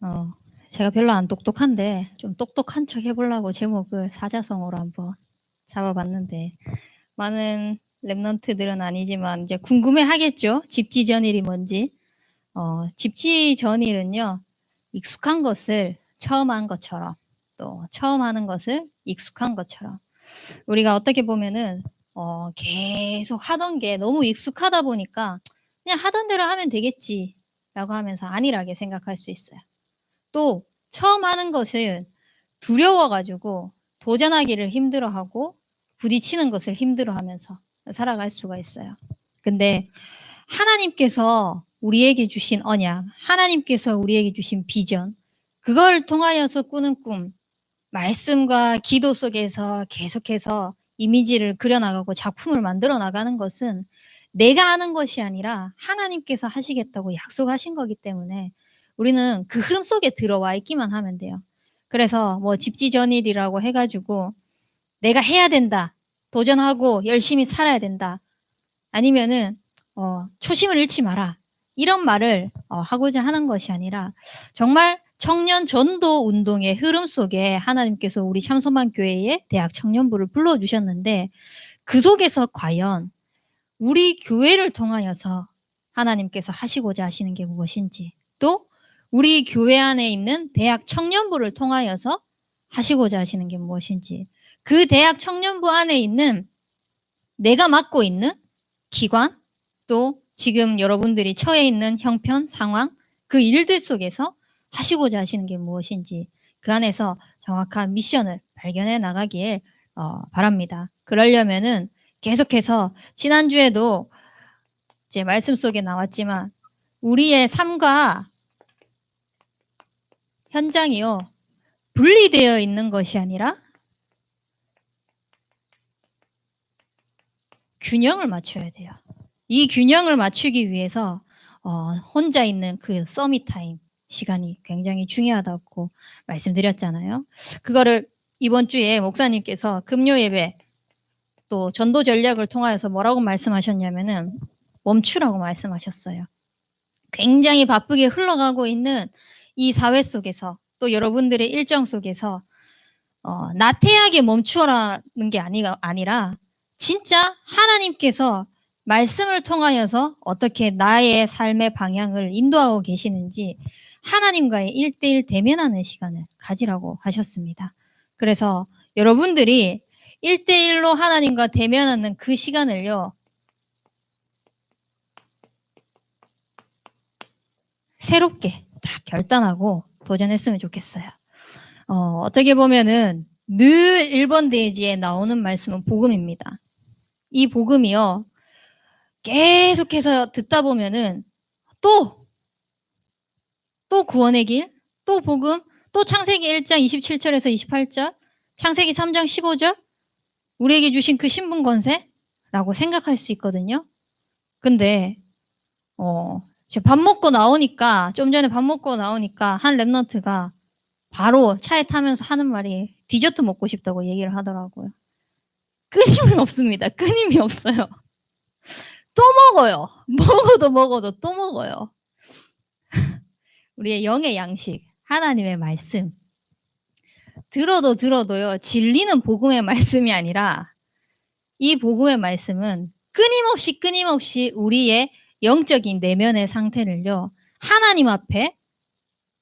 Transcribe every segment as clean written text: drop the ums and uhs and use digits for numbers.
어, 제가 별로 안 똑똑한데 좀 똑똑한 척 해보려고 제목을 사자성어로 한번 잡아봤는데 많은 랩런트들은 아니지만 이제 궁금해 하겠죠. 집지전일이 뭔지. 집지전일은요. 익숙한 것을 처음 한 것처럼 또 처음 하는 것을 익숙한 것처럼 우리가 어떻게 보면은 계속 하던 게 너무 익숙하다 보니까 그냥 하던 대로 하면 되겠지라고 하면서 안일하게 생각할 수 있어요. 또 처음 하는 것은 두려워 가지고 도전하기를 힘들어하고 부딪히는 것을 힘들어하면서 살아갈 수가 있어요. 근데 하나님께서 우리에게 주신 언약, 하나님께서 우리에게 주신 비전, 그걸 통하여서 꾸는 꿈, 말씀과 기도 속에서 계속해서 이미지를 그려나가고 작품을 만들어 나가는 것은 내가 하는 것이 아니라 하나님께서 하시겠다고 약속하신 거기 때문에 우리는 그 흐름 속에 들어와 있기만 하면 돼요. 그래서 뭐 집지전일이라고 해가지고 내가 해야 된다, 도전하고 열심히 살아야 된다, 아니면은 초심을 잃지 마라, 이런 말을 하고자 하는 것이 아니라 정말 청년 전도 운동의 흐름 속에 하나님께서 우리 참소만교회의 대학 청년부를 불러주셨는데 그 속에서 과연 우리 교회를 통하여서 하나님께서 하시고자 하시는 게 무엇인지, 또 우리 교회 안에 있는 대학 청년부를 통하여서 하시고자 하시는 게 무엇인지, 그 대학 청년부 안에 있는 내가 맡고 있는 기관, 또 지금 여러분들이 처해 있는 형편, 상황, 그 일들 속에서 하시고자 하시는 게 무엇인지 그 안에서 정확한 미션을 발견해 나가길 바랍니다. 그러려면은 계속해서 지난주에도 이제 말씀 속에 나왔지만 우리의 삶과 현장이요, 분리되어 있는 것이 아니라 균형을 맞춰야 돼요. 이 균형을 맞추기 위해서 혼자 있는 그 서밋 타임 시간이 굉장히 중요하다고 말씀드렸잖아요. 그거를 이번 주에 목사님께서 금요 예배 또 전도 전략을 통하여서 뭐라고 말씀하셨냐면은 멈추라고 말씀하셨어요. 굉장히 바쁘게 흘러가고 있는 이 사회 속에서 또 여러분들의 일정 속에서 나태하게 멈추라는 게 아니라 진짜 하나님께서 말씀을 통하여서 어떻게 나의 삶의 방향을 인도하고 계시는지 하나님과의 1대1 대면하는 시간을 가지라고 하셨습니다. 그래서 여러분들이 1대1로 하나님과 대면하는 그 시간을요, 새롭게 다 결단하고 도전했으면 좋겠어요. 어떻게 보면은 늘 1번 대지에 나오는 말씀은 복음입니다. 이 복음이요, 계속해서 듣다 보면은 또 구원의 길, 또 복음, 또 창세기 1장 27절에서 28절, 창세기 3장 15절, 우리에게 주신 그 신분 권세라고 생각할 수 있거든요. 근데 밥 먹고 나오니까, 좀 전에 밥 먹고 나오니까 한 랩런트가 바로 차에 타면서 하는 말이 디저트 먹고 싶다고 얘기를 하더라고요. 끊임이 없습니다. 끊임이 없어요. 또 먹어요. 먹어도 또 먹어요. 우리의 영의 양식, 하나님의 말씀. 들어도요, 진리는 복음의 말씀이 아니라 이 복음의 말씀은 끊임없이 우리의 영적인 내면의 상태를요, 하나님 앞에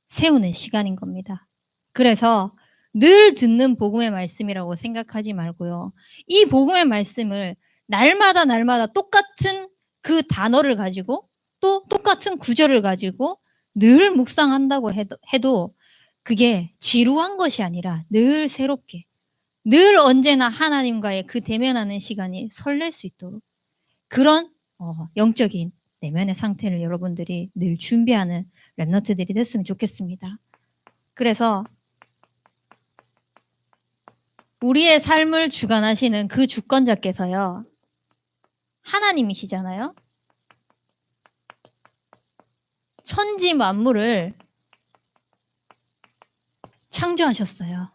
세우는 시간인 겁니다. 그래서 늘 듣는 복음의 말씀이라고 생각하지 말고요, 이 복음의 말씀을 날마다 똑같은 그 단어를 가지고 또 똑같은 구절을 가지고 늘 묵상한다고 해도 그게 지루한 것이 아니라 늘 새롭게, 늘 언제나 하나님과의 그 대면하는 시간이 설렐 수 있도록 그런 영적인 내면의 상태를 여러분들이 늘 준비하는 랩런트들이 됐으면 좋겠습니다. 그래서 우리의 삶을 주관하시는 그 주권자께서요, 하나님이시잖아요. 천지 만물을 창조하셨어요.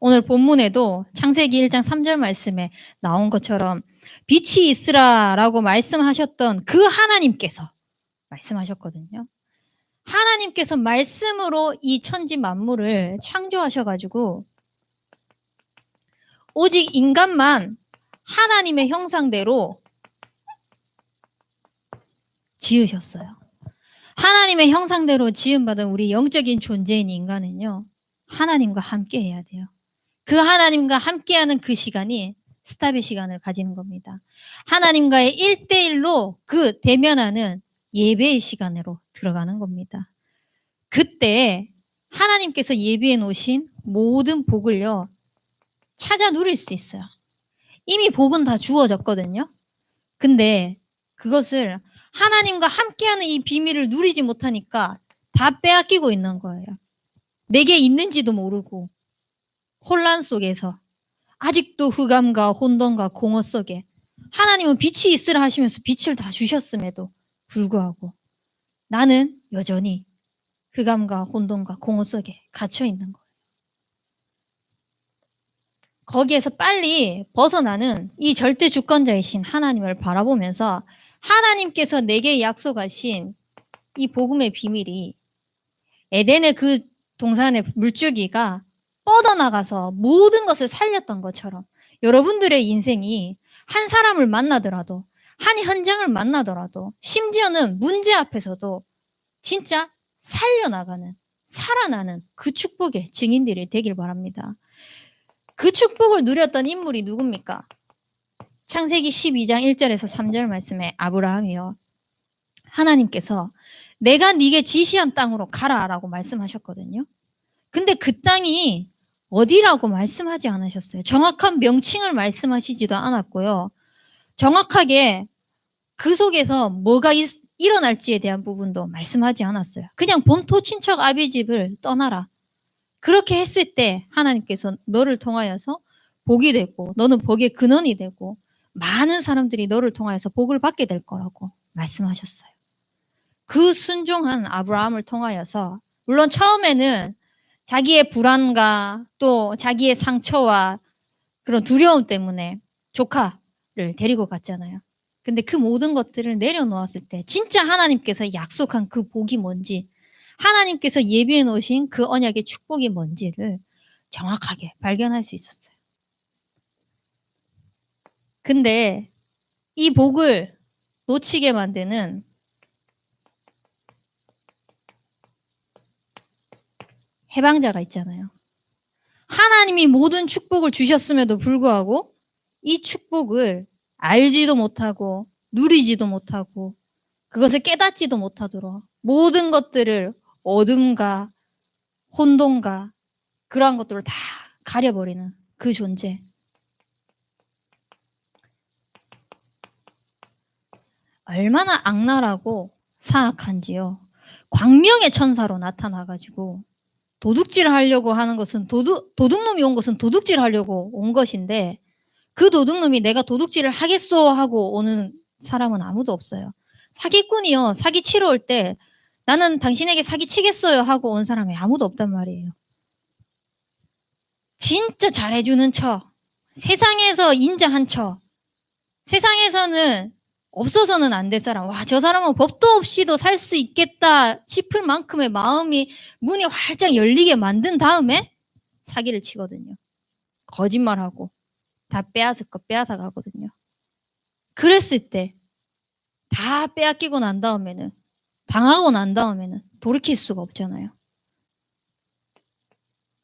오늘 본문에도 창세기 1장 3절 말씀에 나온 것처럼 빛이 있으라라고 말씀하셨던 그 하나님께서 말씀하셨거든요. 하나님께서 말씀으로 이 천지 만물을 창조하셔 가지고 오직 인간만 하나님의 형상대로 지으셨어요. 하나님의 형상대로 지음받은 우리 영적인 존재인 인간은요, 하나님과 함께 해야 돼요. 그 하나님과 함께하는 그 시간이 스탑의 시간을 가지는 겁니다. 하나님과의 1대1로 그 대면하는 예배의 시간으로 들어가는 겁니다. 그때 하나님께서 예비해 놓으신 모든 복을요, 찾아 누릴 수 있어요. 이미 복은 다 주어졌거든요. 근데 그것을 하나님과 함께하는 이 비밀을 누리지 못하니까 다 빼앗기고 있는 거예요. 내게 있는지도 모르고 혼란 속에서 아직도 흑암과 혼돈과 공허 속에 하나님은 빛이 있으라 하시면서 빛을 다 주셨음에도 불구하고 나는 여전히 흑암과 혼돈과 공허 속에 갇혀 있는 거예요. 거기에서 빨리 벗어나는 이 절대 주권자이신 하나님을 바라보면서 하나님께서 내게 약속하신 이 복음의 비밀이 에덴의 그 동산의 물줄기가 뻗어나가서 모든 것을 살렸던 것처럼 여러분들의 인생이 한 사람을 만나더라도 한 현장을 만나더라도 심지어는 문제 앞에서도 진짜 살려나가는 살아나는 그 축복의 증인들이 되길 바랍니다. 그 축복을 누렸던 인물이 누굽니까? 창세기 12장 1절에서 3절 말씀에 아브라함이요. 하나님께서 내가 네게 지시한 땅으로 가라라고 말씀하셨거든요. 근데 그 땅이 어디라고 말씀하지 않으셨어요. 정확한 명칭을 말씀하시지도 않았고요. 정확하게 그 속에서 뭐가 일어날지에 대한 부분도 말씀하지 않았어요. 그냥 본토 친척 아비 집을 떠나라. 그렇게 했을 때 하나님께서 너를 통하여서 복이 되고 너는 복의 근원이 되고 많은 사람들이 너를 통하여서 복을 받게 될 거라고 말씀하셨어요. 그 순종한 아브라함을 통하여서 물론 처음에는 자기의 불안과 또 자기의 상처와 그런 두려움 때문에 조카를 데리고 갔잖아요. 근데 그 모든 것들을 내려놓았을 때 진짜 하나님께서 약속한 그 복이 뭔지 하나님께서 예비해 놓으신 그 언약의 축복이 뭔지를 정확하게 발견할 수 있었어요. 근데 이 복을 놓치게 만드는 해방자가 있잖아요. 하나님이 모든 축복을 주셨음에도 불구하고 이 축복을 알지도 못하고 누리지도 못하고 그것을 깨닫지도 못하도록 모든 것들을 어둠과 혼돈과 그러한 것들을 다 가려버리는 그 존재. 얼마나 악랄하고 사악한지요. 광명의 천사로 나타나가지고 도둑질을 하려고 하는 것은 도둑놈이 온 것은 도둑질 하려고 온 것인데 그 도둑놈이 내가 도둑질을 하겠소 하고 오는 사람은 아무도 없어요. 사기꾼이요. 사기 치러 올 때 나는 당신에게 사기 치겠어요 하고 온 사람이 아무도 없단 말이에요. 진짜 잘해주는 척, 세상에서 인자한 척, 세상에서는 없어서는 안 될 사람, 와, 저 사람은 법도 없이도 살 수 있겠다 싶을 만큼의 마음이 문이 활짝 열리게 만든 다음에 사기를 치거든요. 거짓말하고 다 빼앗을 거 빼앗아 가거든요. 그랬을 때 다 빼앗기고 난 다음에는 당하고 난 다음에는 돌이킬 수가 없잖아요.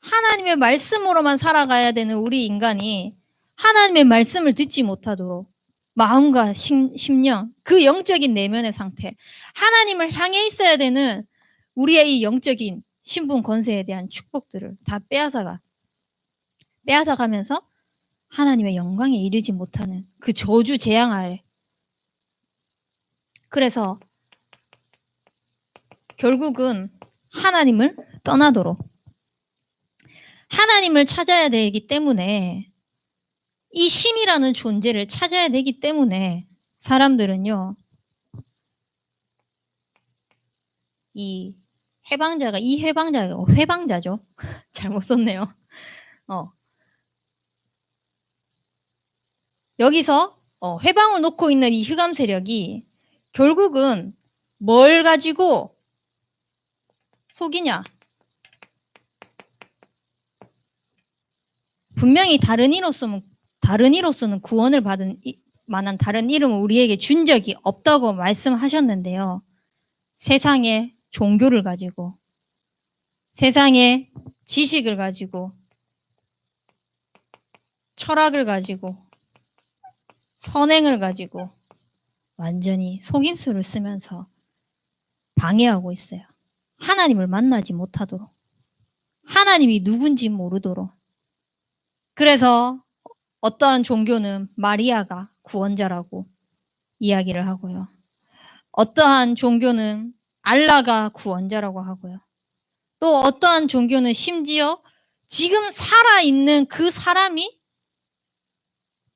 하나님의 말씀으로만 살아가야 되는 우리 인간이 하나님의 말씀을 듣지 못하도록 마음과 심령, 그 영적인 내면의 상태, 하나님을 향해 있어야 되는 우리의 이 영적인 신분 권세에 대한 축복들을 다 빼앗아가면서 하나님의 영광에 이르지 못하는 그 저주 재앙 아래. 그래서 결국은 하나님을 떠나도록 하나님을 찾아야 되기 때문에 이 신이라는 존재를 찾아야 되기 때문에 사람들은요, 이 회방자죠. 잘못 썼네요. 여기서 회방을 놓고 있는 이 흑암 세력이 결국은 뭘 가지고 속이냐? 분명히 다른 이로서는 구원을 받은 만한 다른 이름을 우리에게 준 적이 없다고 말씀하셨는데요. 세상의 종교를 가지고, 세상의 지식을 가지고, 철학을 가지고, 선행을 가지고 완전히 속임수를 쓰면서 방해하고 있어요. 하나님을 만나지 못하도록, 하나님이 누군지 모르도록. 그래서 어떠한 종교는 마리아가 구원자라고 이야기를 하고요. 어떠한 종교는 알라가 구원자라고 하고요. 또 어떠한 종교는 심지어 지금 살아있는 그 사람이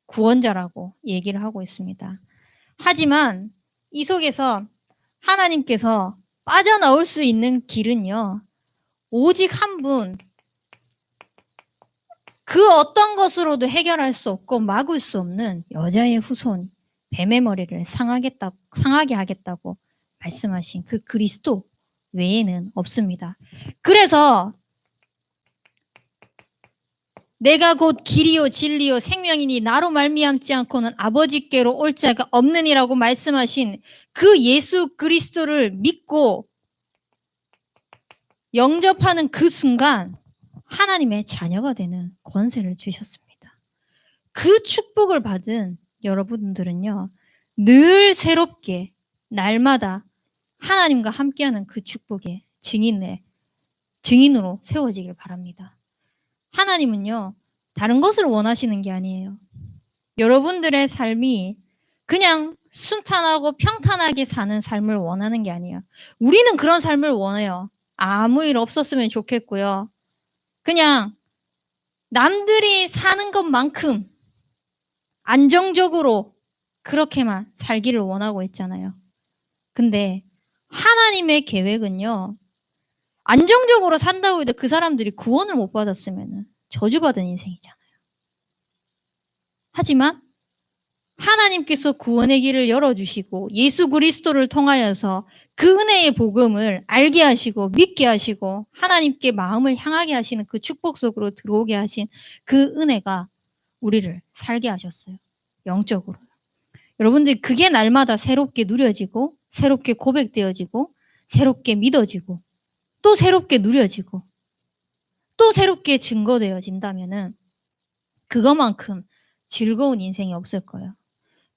구원자라고 얘기를 하고 있습니다. 하지만 이 속에서 하나님께서 빠져나올 수 있는 길은요, 오직 한 분, 그 어떤 것으로도 해결할 수 없고 막을 수 없는 여자의 후손, 뱀의 머리를 상하게 하겠다고 말씀하신 그 그리스도 외에는 없습니다. 그래서 내가 곧 길이요 진리요 생명이니 나로 말미암지 않고는 아버지께로 올 자가 없느니라고 말씀하신 그 예수 그리스도를 믿고 영접하는 그 순간 하나님의 자녀가 되는 권세를 주셨습니다. 그 축복을 받은 여러분들은요, 늘 새롭게 날마다 하나님과 함께하는 그 축복의 증인으로 세워지길 바랍니다. 하나님은요, 다른 것을 원하시는 게 아니에요. 여러분들의 삶이 그냥 순탄하고 평탄하게 사는 삶을 원하는 게 아니에요. 우리는 그런 삶을 원해요. 아무 일 없었으면 좋겠고요. 그냥 남들이 사는 것만큼 안정적으로 그렇게만 살기를 원하고 있잖아요. 근데 하나님의 계획은요, 안정적으로 산다고 해도 그 사람들이 구원을 못 받았으면 저주받은 인생이잖아요. 하지만 하나님께서 구원의 길을 열어주시고 예수 그리스도를 통하여서 그 은혜의 복음을 알게 하시고 믿게 하시고 하나님께 마음을 향하게 하시는 그 축복 속으로 들어오게 하신 그 은혜가 우리를 살게 하셨어요. 영적으로. 여러분들 그게 날마다 새롭게 누려지고 새롭게 고백되어지고 새롭게 믿어지고 또 새롭게 누려지고 또 새롭게 증거되어진다면은 그것만큼 즐거운 인생이 없을 거예요.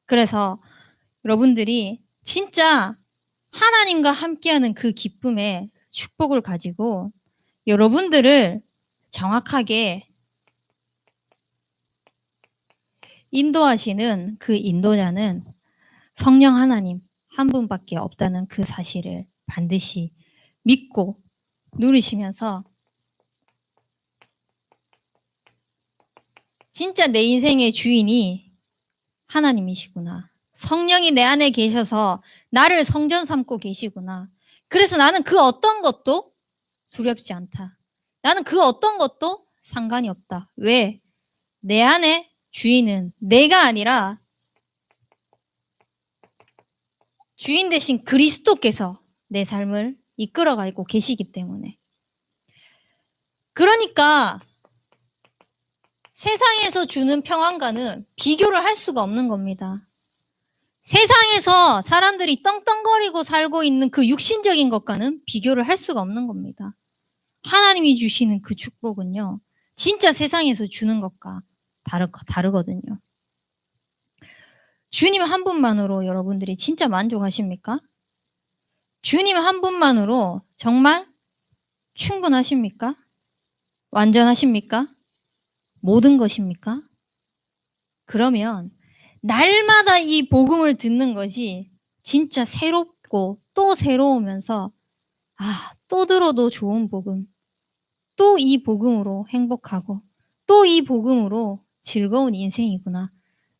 그래서 여러분들이 진짜 하나님과 함께하는 그 기쁨의 축복을 가지고 여러분들을 정확하게 인도하시는 그 인도자는 성령 하나님 한 분밖에 없다는 그 사실을 반드시 믿고 누리시면서 진짜 내 인생의 주인이 하나님이시구나. 성령이 내 안에 계셔서 나를 성전 삼고 계시구나. 그래서 나는 그 어떤 것도 두렵지 않다. 나는 그 어떤 것도 상관이 없다. 왜? 내 안에 주인은 내가 아니라 주인 대신 그리스도께서 내 삶을 이끌어가고 계시기 때문에. 그러니까 세상에서 주는 평안과는 비교를 할 수가 없는 겁니다. 세상에서 사람들이 떵떵거리고 살고 있는 그 육신적인 것과는 비교를 할 수가 없는 겁니다. 하나님이 주시는 그 축복은요, 진짜 세상에서 주는 것과 다르거든요. 주님 한 분만으로 여러분들이 진짜 만족하십니까? 주님 한 분만으로 정말 충분하십니까? 완전하십니까? 모든 것입니까? 그러면 날마다 이 복음을 듣는 것이 진짜 새롭고 또 새로우면서 또 들어도 좋은 복음, 또 이 복음으로 행복하고 또 이 복음으로 즐거운 인생이구나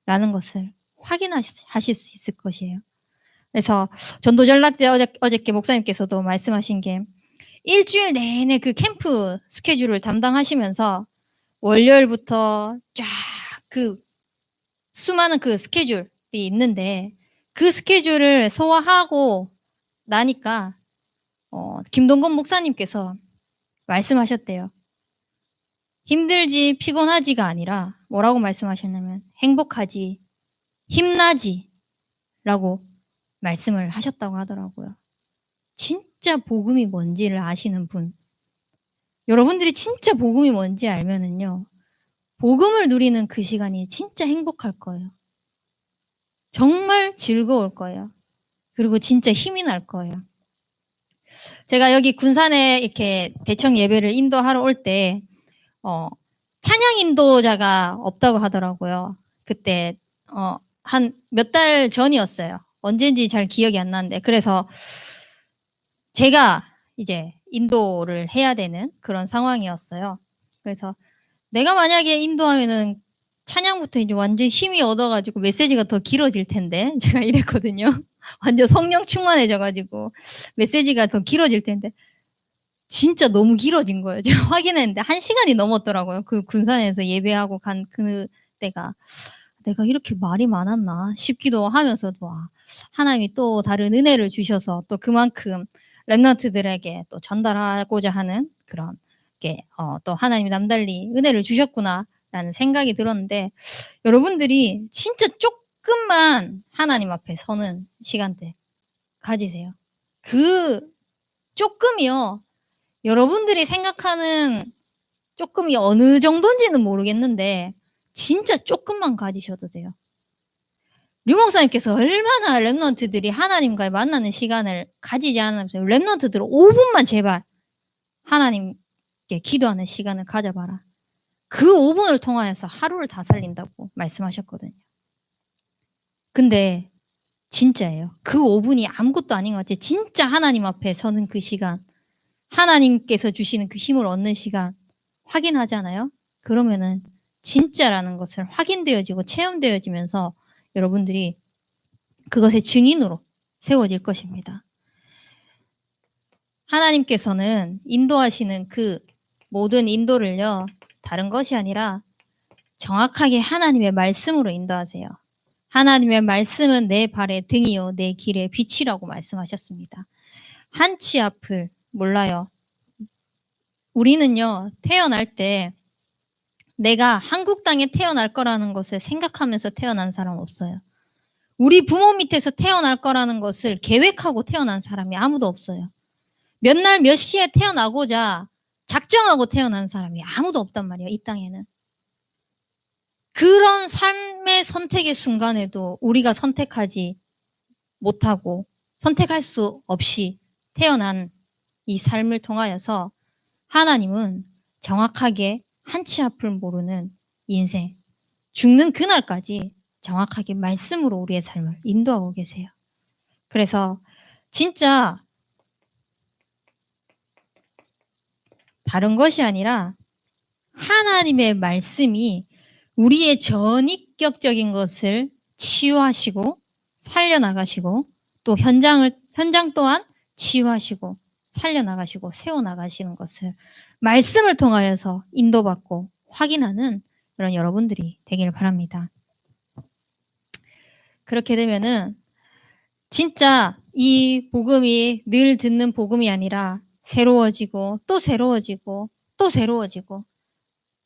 라는 것을 확인하실 수 있을 것이에요. 그래서 전도 전락 때 어저께 목사님께서도 말씀하신 게 일주일 내내 그 캠프 스케줄을 담당하시면서 월요일부터 쫙 그 수많은 그 스케줄이 있는데 그 스케줄을 소화하고 나니까 김동건 목사님께서 말씀하셨대요. 힘들지 피곤하지가 아니라 뭐라고 말씀하셨냐면 행복하지 힘나지 라고 말씀을 하셨다고 하더라고요. 진짜 복음이 뭔지를 아시는 분. 여러분들이 진짜 복음이 뭔지 알면은요. 복음을 누리는 그 시간이 진짜 행복할 거예요. 정말 즐거울 거예요. 그리고 진짜 힘이 날 거예요. 제가 여기 군산에 이렇게 대청 예배를 인도하러 올 때 찬양 인도자가 없다고 하더라고요. 그때 한 몇 달 전이었어요. 언젠지 잘 기억이 안 나는데 그래서 제가 이제 인도를 해야 되는 그런 상황이었어요. 그래서 내가 만약에 인도하면은 찬양부터 이제 완전 힘이 얻어가지고 메시지가 더 길어질 텐데 제가 이랬거든요. 완전 성령 충만해져가지고 메시지가 더 길어질 텐데 진짜 너무 길어진 거예요. 제가 확인했는데 1시간이 넘었더라고요. 그 군산에서 예배하고 간 그때가. 내가 이렇게 말이 많았나 싶기도 하면서도 하나님이 또 다른 은혜를 주셔서 또 그만큼 렘넌트들에게 또 전달하고자 하는 그런 게 또 하나님이 남달리 은혜를 주셨구나라는 생각이 들었는데 여러분들이 진짜 조금만 하나님 앞에 서는 시간대 가지세요. 그 조금이요. 여러분들이 생각하는 조금이 어느 정도인지는 모르겠는데 진짜 조금만 가지셔도 돼요. 류 목사님께서 얼마나 렘넌트들이 하나님과 만나는 시간을 가지지 않으면서 렘넌트들 5분만 제발 하나님께 기도하는 시간을 가져봐라. 그 5분을 통하여서 하루를 다 살린다고 말씀하셨거든요. 근데 진짜예요. 그 5분이 아무것도 아닌 것 같아요. 진짜 하나님 앞에 서는 그 시간, 하나님께서 주시는 그 힘을 얻는 시간 확인하잖아요. 그러면은 진짜라는 것을 확인되어지고 체험되어지면서 여러분들이 그것의 증인으로 세워질 것입니다. 하나님께서는 인도하시는 그 모든 인도를요. 다른 것이 아니라 정확하게 하나님의 말씀으로 인도하세요. 하나님의 말씀은 내 발의 등이요 내 길의 빛이라고 말씀하셨습니다. 한치 앞을 몰라요. 우리는요. 태어날 때 내가 한국 땅에 태어날 거라는 것을 생각하면서 태어난 사람 없어요. 우리 부모 밑에서 태어날 거라는 것을 계획하고 태어난 사람이 아무도 없어요. 몇 날 몇 시에 태어나고자 작정하고 태어난 사람이 아무도 없단 말이에요. 이 땅에는. 그런 삶의 선택의 순간에도 우리가 선택하지 못하고 선택할 수 없이 태어난 이 삶을 통하여서 하나님은 정확하게 한치 앞을 모르는 인생, 죽는 그날까지 정확하게 말씀으로 우리의 삶을 인도하고 계세요. 그래서 진짜 다른 것이 아니라 하나님의 말씀이 우리의 전인격적인 것을 치유하시고 살려나가시고 또 현장 또한 치유하시고 살려나가시고 세워나가시는 것을 말씀을 통하여서 인도받고 확인하는 그런 여러분들이 되길 바랍니다. 그렇게 되면은 진짜 이 복음이 늘 듣는 복음이 아니라 새로워지고 또 새로워지고 또 새로워지고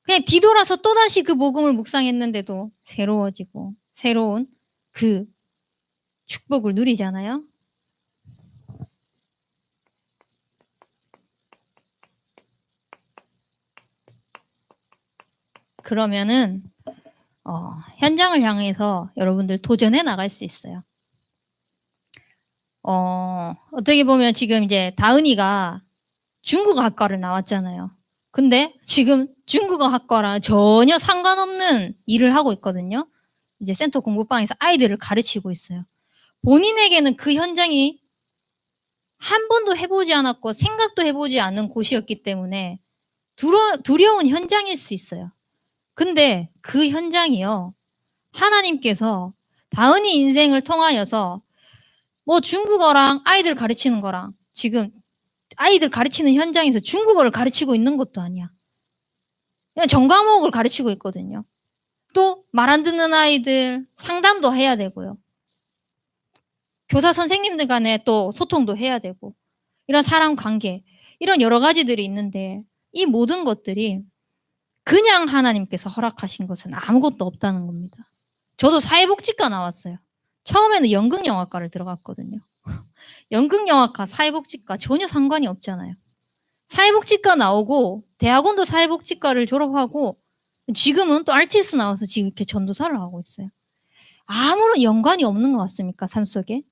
그냥 뒤돌아서 또다시 그 복음을 묵상했는데도 새로워지고 새로운 그 축복을 누리잖아요. 그러면은 현장을 향해서 여러분들 도전해 나갈 수 있어요. 어떻게 보면 지금 이제 다은이가 중국어 학과를 나왔잖아요. 근데 지금 중국어 학과랑 전혀 상관없는 일을 하고 있거든요. 이제 센터 공부방에서 아이들을 가르치고 있어요. 본인에게는 그 현장이 한 번도 해보지 않았고 생각도 해보지 않은 곳이었기 때문에 두려운 현장일 수 있어요. 근데 그 현장이요. 하나님께서 다은이 인생을 통하여서 뭐 중국어랑 아이들 가르치는 거랑 지금 아이들 가르치는 현장에서 중국어를 가르치고 있는 것도 아니야. 그냥 전과목을 가르치고 있거든요. 또 말 안 듣는 아이들 상담도 해야 되고요. 교사 선생님들 간에 또 소통도 해야 되고 이런 사람 관계, 이런 여러 가지들이 있는데 이 모든 것들이 그냥 하나님께서 허락하신 것은 아무것도 없다는 겁니다. 저도 사회복지과 나왔어요. 처음에는 연극영화과를 들어갔거든요. 연극영화과, 사회복지과 전혀 상관이 없잖아요. 사회복지과 나오고 대학원도 사회복지과를 졸업하고 지금은 또 RTS 나와서 지금 이렇게 전도사를 하고 있어요. 아무런 연관이 없는 것 같습니까? 삶 속에?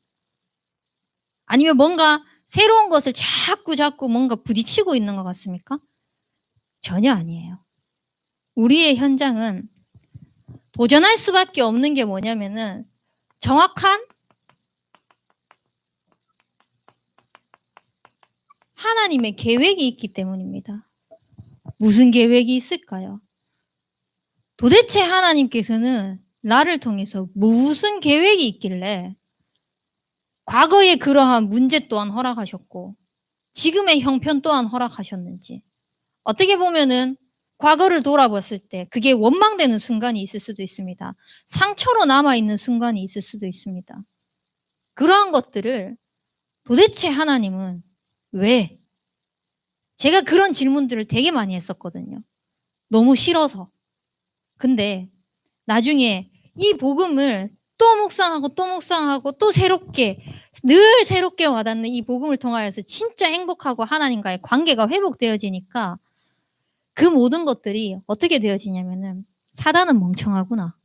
아니면 뭔가 새로운 것을 자꾸 뭔가 부딪히고 있는 것 같습니까? 전혀 아니에요. 우리의 현장은 도전할 수밖에 없는 게 뭐냐면은 정확한 하나님의 계획이 있기 때문입니다. 무슨 계획이 있을까요? 도대체 하나님께서는 나를 통해서 무슨 계획이 있길래 과거에 그러한 문제 또한 허락하셨고 지금의 형편 또한 허락하셨는지. 어떻게 보면은 과거를 돌아봤을 때 그게 원망되는 순간이 있을 수도 있습니다. 상처로 남아있는 순간이 있을 수도 있습니다. 그러한 것들을 도대체 하나님은 왜? 제가 그런 질문들을 되게 많이 했었거든요. 너무 싫어서. 근데 나중에 이 복음을 또 묵상하고 또 새롭게 늘 새롭게 와닿는 이 복음을 통하여서 진짜 행복하고 하나님과의 관계가 회복되어지니까 그 모든 것들이 어떻게 되어지냐면은 사단은 멍청하구나.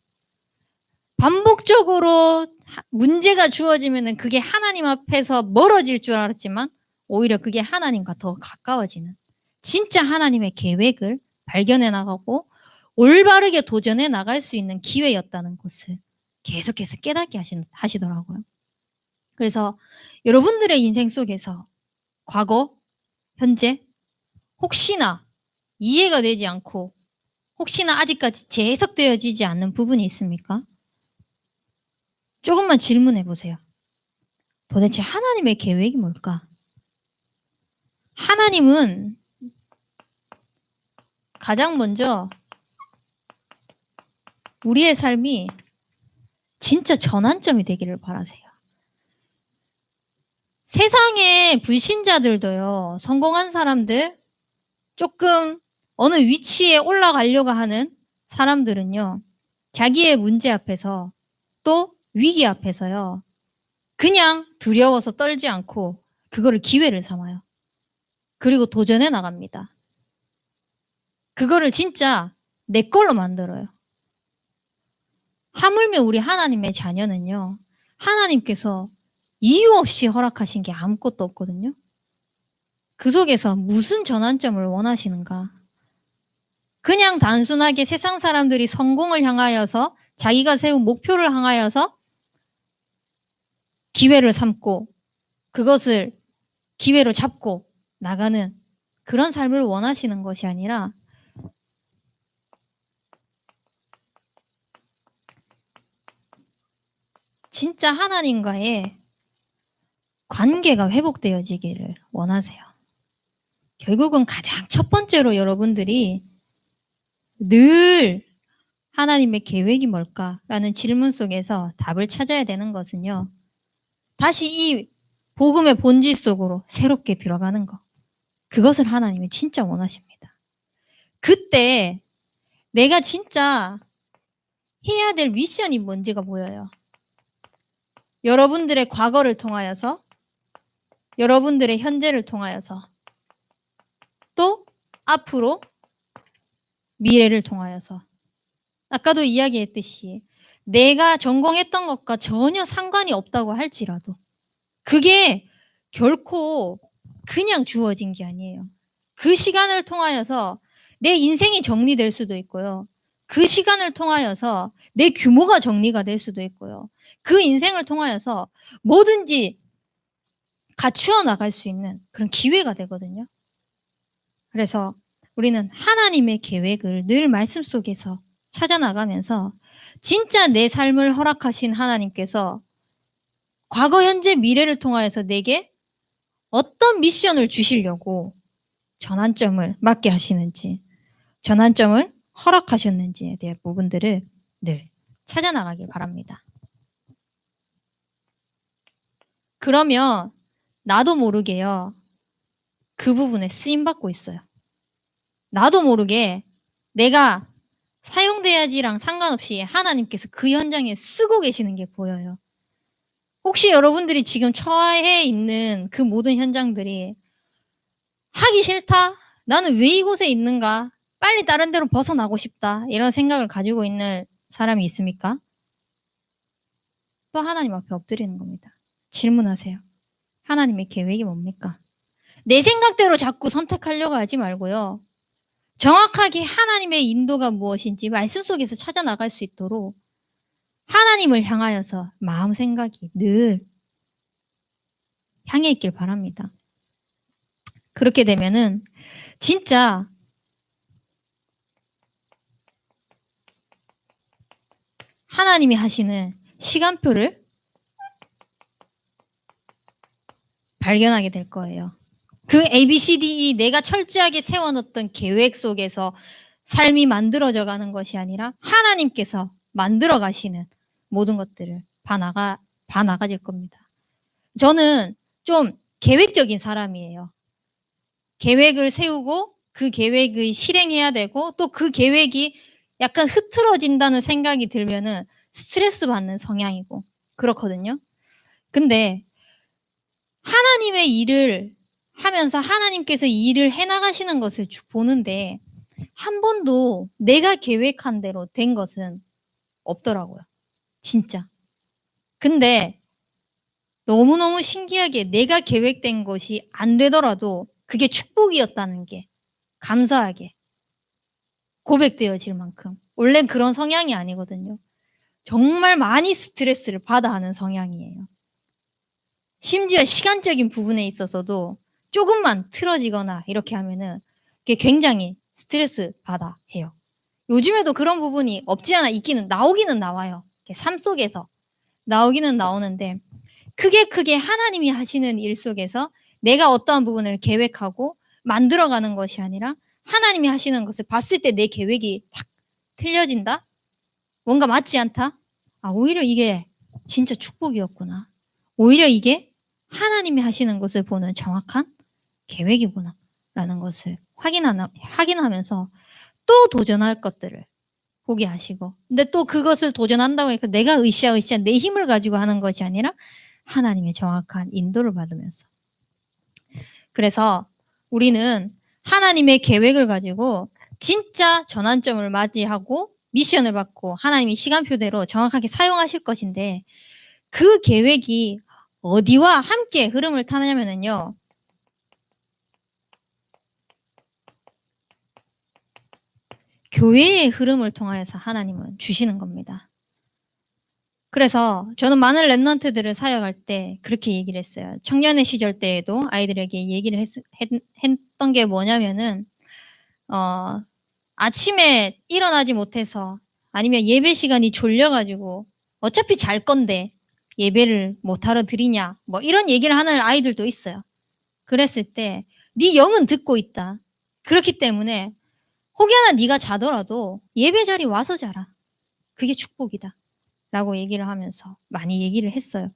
반복적으로 문제가 주어지면은 그게 하나님 앞에서 멀어질 줄 알았지만 오히려 그게 하나님과 더 가까워지는 진짜 하나님의 계획을 발견해 나가고 올바르게 도전해 나갈 수 있는 기회였다는 것을 계속해서 깨닫게 하시더라고요. 그래서 여러분들의 인생 속에서 과거, 현재, 혹시나 이해가 되지 않고 혹시나 아직까지 재해석되어지지 않는 부분이 있습니까? 조금만 질문해 보세요. 도대체 하나님의 계획이 뭘까? 하나님은 가장 먼저 우리의 삶이 진짜 전환점이 되기를 바라세요. 세상의 불신자들도요, 성공한 사람들, 조금 어느 위치에 올라가려고 하는 사람들은요, 자기의 문제 앞에서 또 위기 앞에서요, 그냥 두려워서 떨지 않고 그거를 기회를 삼아요. 그리고 도전해 나갑니다. 그거를 진짜 내 걸로 만들어요. 하물며 우리 하나님의 자녀는요, 하나님께서 이유 없이 허락하신 게 아무것도 없거든요. 그 속에서 무슨 전환점을 원하시는가? 그냥 단순하게 세상 사람들이 성공을 향하여서 자기가 세운 목표를 향하여서 기회를 삼고 그것을 기회로 잡고 나가는 그런 삶을 원하시는 것이 아니라 진짜 하나님과의 관계가 회복되어지기를 원하세요. 결국은 가장 첫 번째로 여러분들이 늘 하나님의 계획이 뭘까라는 질문 속에서 답을 찾아야 되는 것은요. 다시 이 복음의 본질 속으로 새롭게 들어가는 것. 그것을 하나님이 진짜 원하십니다. 그때 내가 진짜 해야 될 미션이 뭔지가 보여요. 여러분들의 과거를 통하여서, 여러분들의 현재를 통하여서, 또 앞으로 미래를 통하여서. 아까도 이야기했듯이 내가 전공했던 것과 전혀 상관이 없다고 할지라도 그게 결코 그냥 주어진 게 아니에요. 그 시간을 통하여서 내 인생이 정리될 수도 있고요. 그 시간을 통하여서 내 규모가 정리가 될 수도 있고요. 그 인생을 통하여서 뭐든지 갖추어 나갈 수 있는 그런 기회가 되거든요. 그래서 우리는 하나님의 계획을 늘 말씀 속에서 찾아 나가면서 진짜 내 삶을 허락하신 하나님께서 과거, 현재, 미래를 통하여서 내게 어떤 미션을 주시려고 전환점을 맞게 하시는지, 전환점을 허락하셨는지에 대한 부분들을 늘 찾아 나가길 바랍니다. 그러면 나도 모르게요. 그 부분에 쓰임받고 있어요. 나도 모르게 내가 사용돼야지랑 상관없이 하나님께서 그 현장에 쓰고 계시는 게 보여요. 혹시 여러분들이 지금 처해 있는 그 모든 현장들이 '하기 싫다. 나는 왜 이곳에 있는가. 빨리 다른 데로 벗어나고 싶다.' 이런 생각을 가지고 있는 사람이 있습니까? 또 하나님 앞에 엎드리는 겁니다. 질문하세요. 하나님의 계획이 뭡니까? 내 생각대로 자꾸 선택하려고 하지 말고요. 정확하게 하나님의 인도가 무엇인지 말씀 속에서 찾아 나갈 수 있도록 하나님을 향하여서 마음 생각이 늘 향해 있길 바랍니다. 그렇게 되면은 진짜 하나님이 하시는 시간표를 발견하게 될 거예요. 그 ABCDE 내가 철저하게 세워 놓던 계획 속에서 삶이 만들어져 가는 것이 아니라 하나님께서 만들어 가시는 모든 것들을 봐 나가질 겁니다. 저는 좀 계획적인 사람이에요. 계획을 세우고 그 계획을 실행해야 되고 또 그 계획이 약간 흐트러진다는 생각이 들면은 스트레스 받는 성향이고 그렇거든요. 근데 하나님의 일을 하면서 하나님께서 이 일을 해 나가시는 것을 쭉 보는데 한 번도 내가 계획한 대로 된 것은 없더라고요. 진짜. 근데 너무너무 신기하게 내가 계획된 것이 안 되더라도 그게 축복이었다는 게 감사하게 고백되어질 만큼 원래는 그런 성향이 아니거든요. 정말 많이 스트레스를 받아 하는 성향이에요. 심지어 시간적인 부분에 있어서도 조금만 틀어지거나 이렇게 하면은 그게 굉장히 스트레스 받아 해요. 요즘에도 그런 부분이 없지 않아 나오기는 나와요. 삶 속에서 나오기는 나오는데 크게 하나님이 하시는 일 속에서 내가 어떠한 부분을 계획하고 만들어가는 것이 아니라 하나님이 하시는 것을 봤을 때 내 계획이 탁 틀려진다? 뭔가 맞지 않다? 아, 오히려 이게 진짜 축복이었구나. 오히려 이게 하나님이 하시는 것을 보는 정확한 계획이구나. 라는 것을 확인하면서 또 도전할 것들을 포기하시고. 근데 또 그것을 도전한다고 해서 내가 으쌰으쌰 내 힘을 가지고 하는 것이 아니라 하나님의 정확한 인도를 받으면서. 그래서 우리는 하나님의 계획을 가지고 진짜 전환점을 맞이하고 미션을 받고 하나님이 시간표대로 정확하게 사용하실 것인데 그 계획이 어디와 함께 흐름을 타냐면요. 교회의 흐름을 통하여서 하나님은 주시는 겁니다. 그래서 저는 많은 랩런트들을 사역할 때 그렇게 얘기를 했어요. 청년의 시절 때에도 아이들에게 얘기를 했던 게 뭐냐면은 아침에 일어나지 못해서 아니면 예배 시간이 졸려 가지고 어차피 잘 건데 예배를 못하러 드리냐 뭐 이런 얘기를 하는 아이들도 있어요. 그랬을 때 "네 영은 듣고 있다. 그렇기 때문에 혹여나 네가 자더라도 예배 자리에 와서 자라. 그게 축복이다." 라고 얘기를 하면서 많이 얘기를 했어요.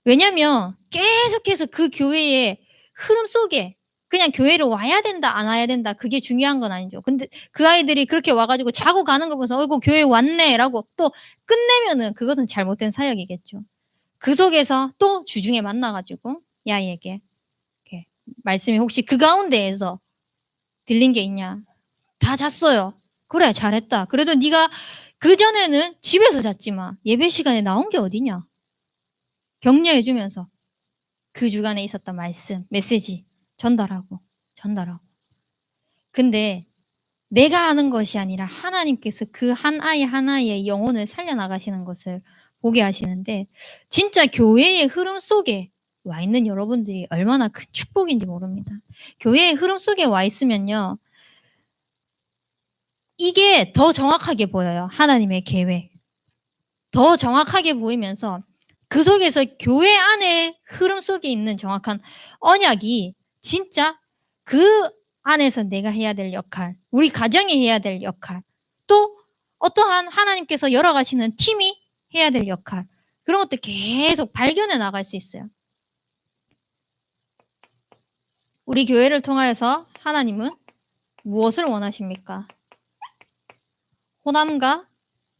왜냐면 계속해서 그 교회의 흐름 속에 그냥 교회를 와야 된다 안 와야 된다 그게 중요한 건 아니죠. 근데 그 아이들이 그렇게 와 가지고 자고 가는 걸 보면서 '어이구 교회 왔네.'라고 또 끝내면은 그것은 잘못된 사역이겠죠. 그 속에서 또 주중에 만나 가지고 이 아이에게 이렇게 말씀이 "혹시 그 가운데에서 들린 게 있냐?" "다 잤어요." "그래 잘했다. 그래도 네가 그전에는 집에서 잤지만 예배 시간에 나온 게 어디냐?" 격려해 주면서 그 주간에 있었던 말씀, 메시지 전달하고, 전달하고. 근데 내가 하는 것이 아니라 하나님께서 그 한 아이 한 아이의 영혼을 살려나가시는 것을 보게 하시는데 진짜 교회의 흐름 속에 와 있는 여러분들이 얼마나 큰 축복인지 모릅니다. 교회의 흐름 속에 와 있으면요. 이게 더 정확하게 보여요, 하나님의 계획. 더 정확하게 보이면서 그 속에서 교회 안의 흐름 속에 있는 정확한 언약이 진짜 그 안에서 내가 해야 될 역할, 우리 가정이 해야 될 역할, 또 어떠한 하나님께서 열어가시는 팀이 해야 될 역할, 그런 것들 계속 발견해 나갈 수 있어요. 우리 교회를 통하여서 하나님은 무엇을 원하십니까? 호남과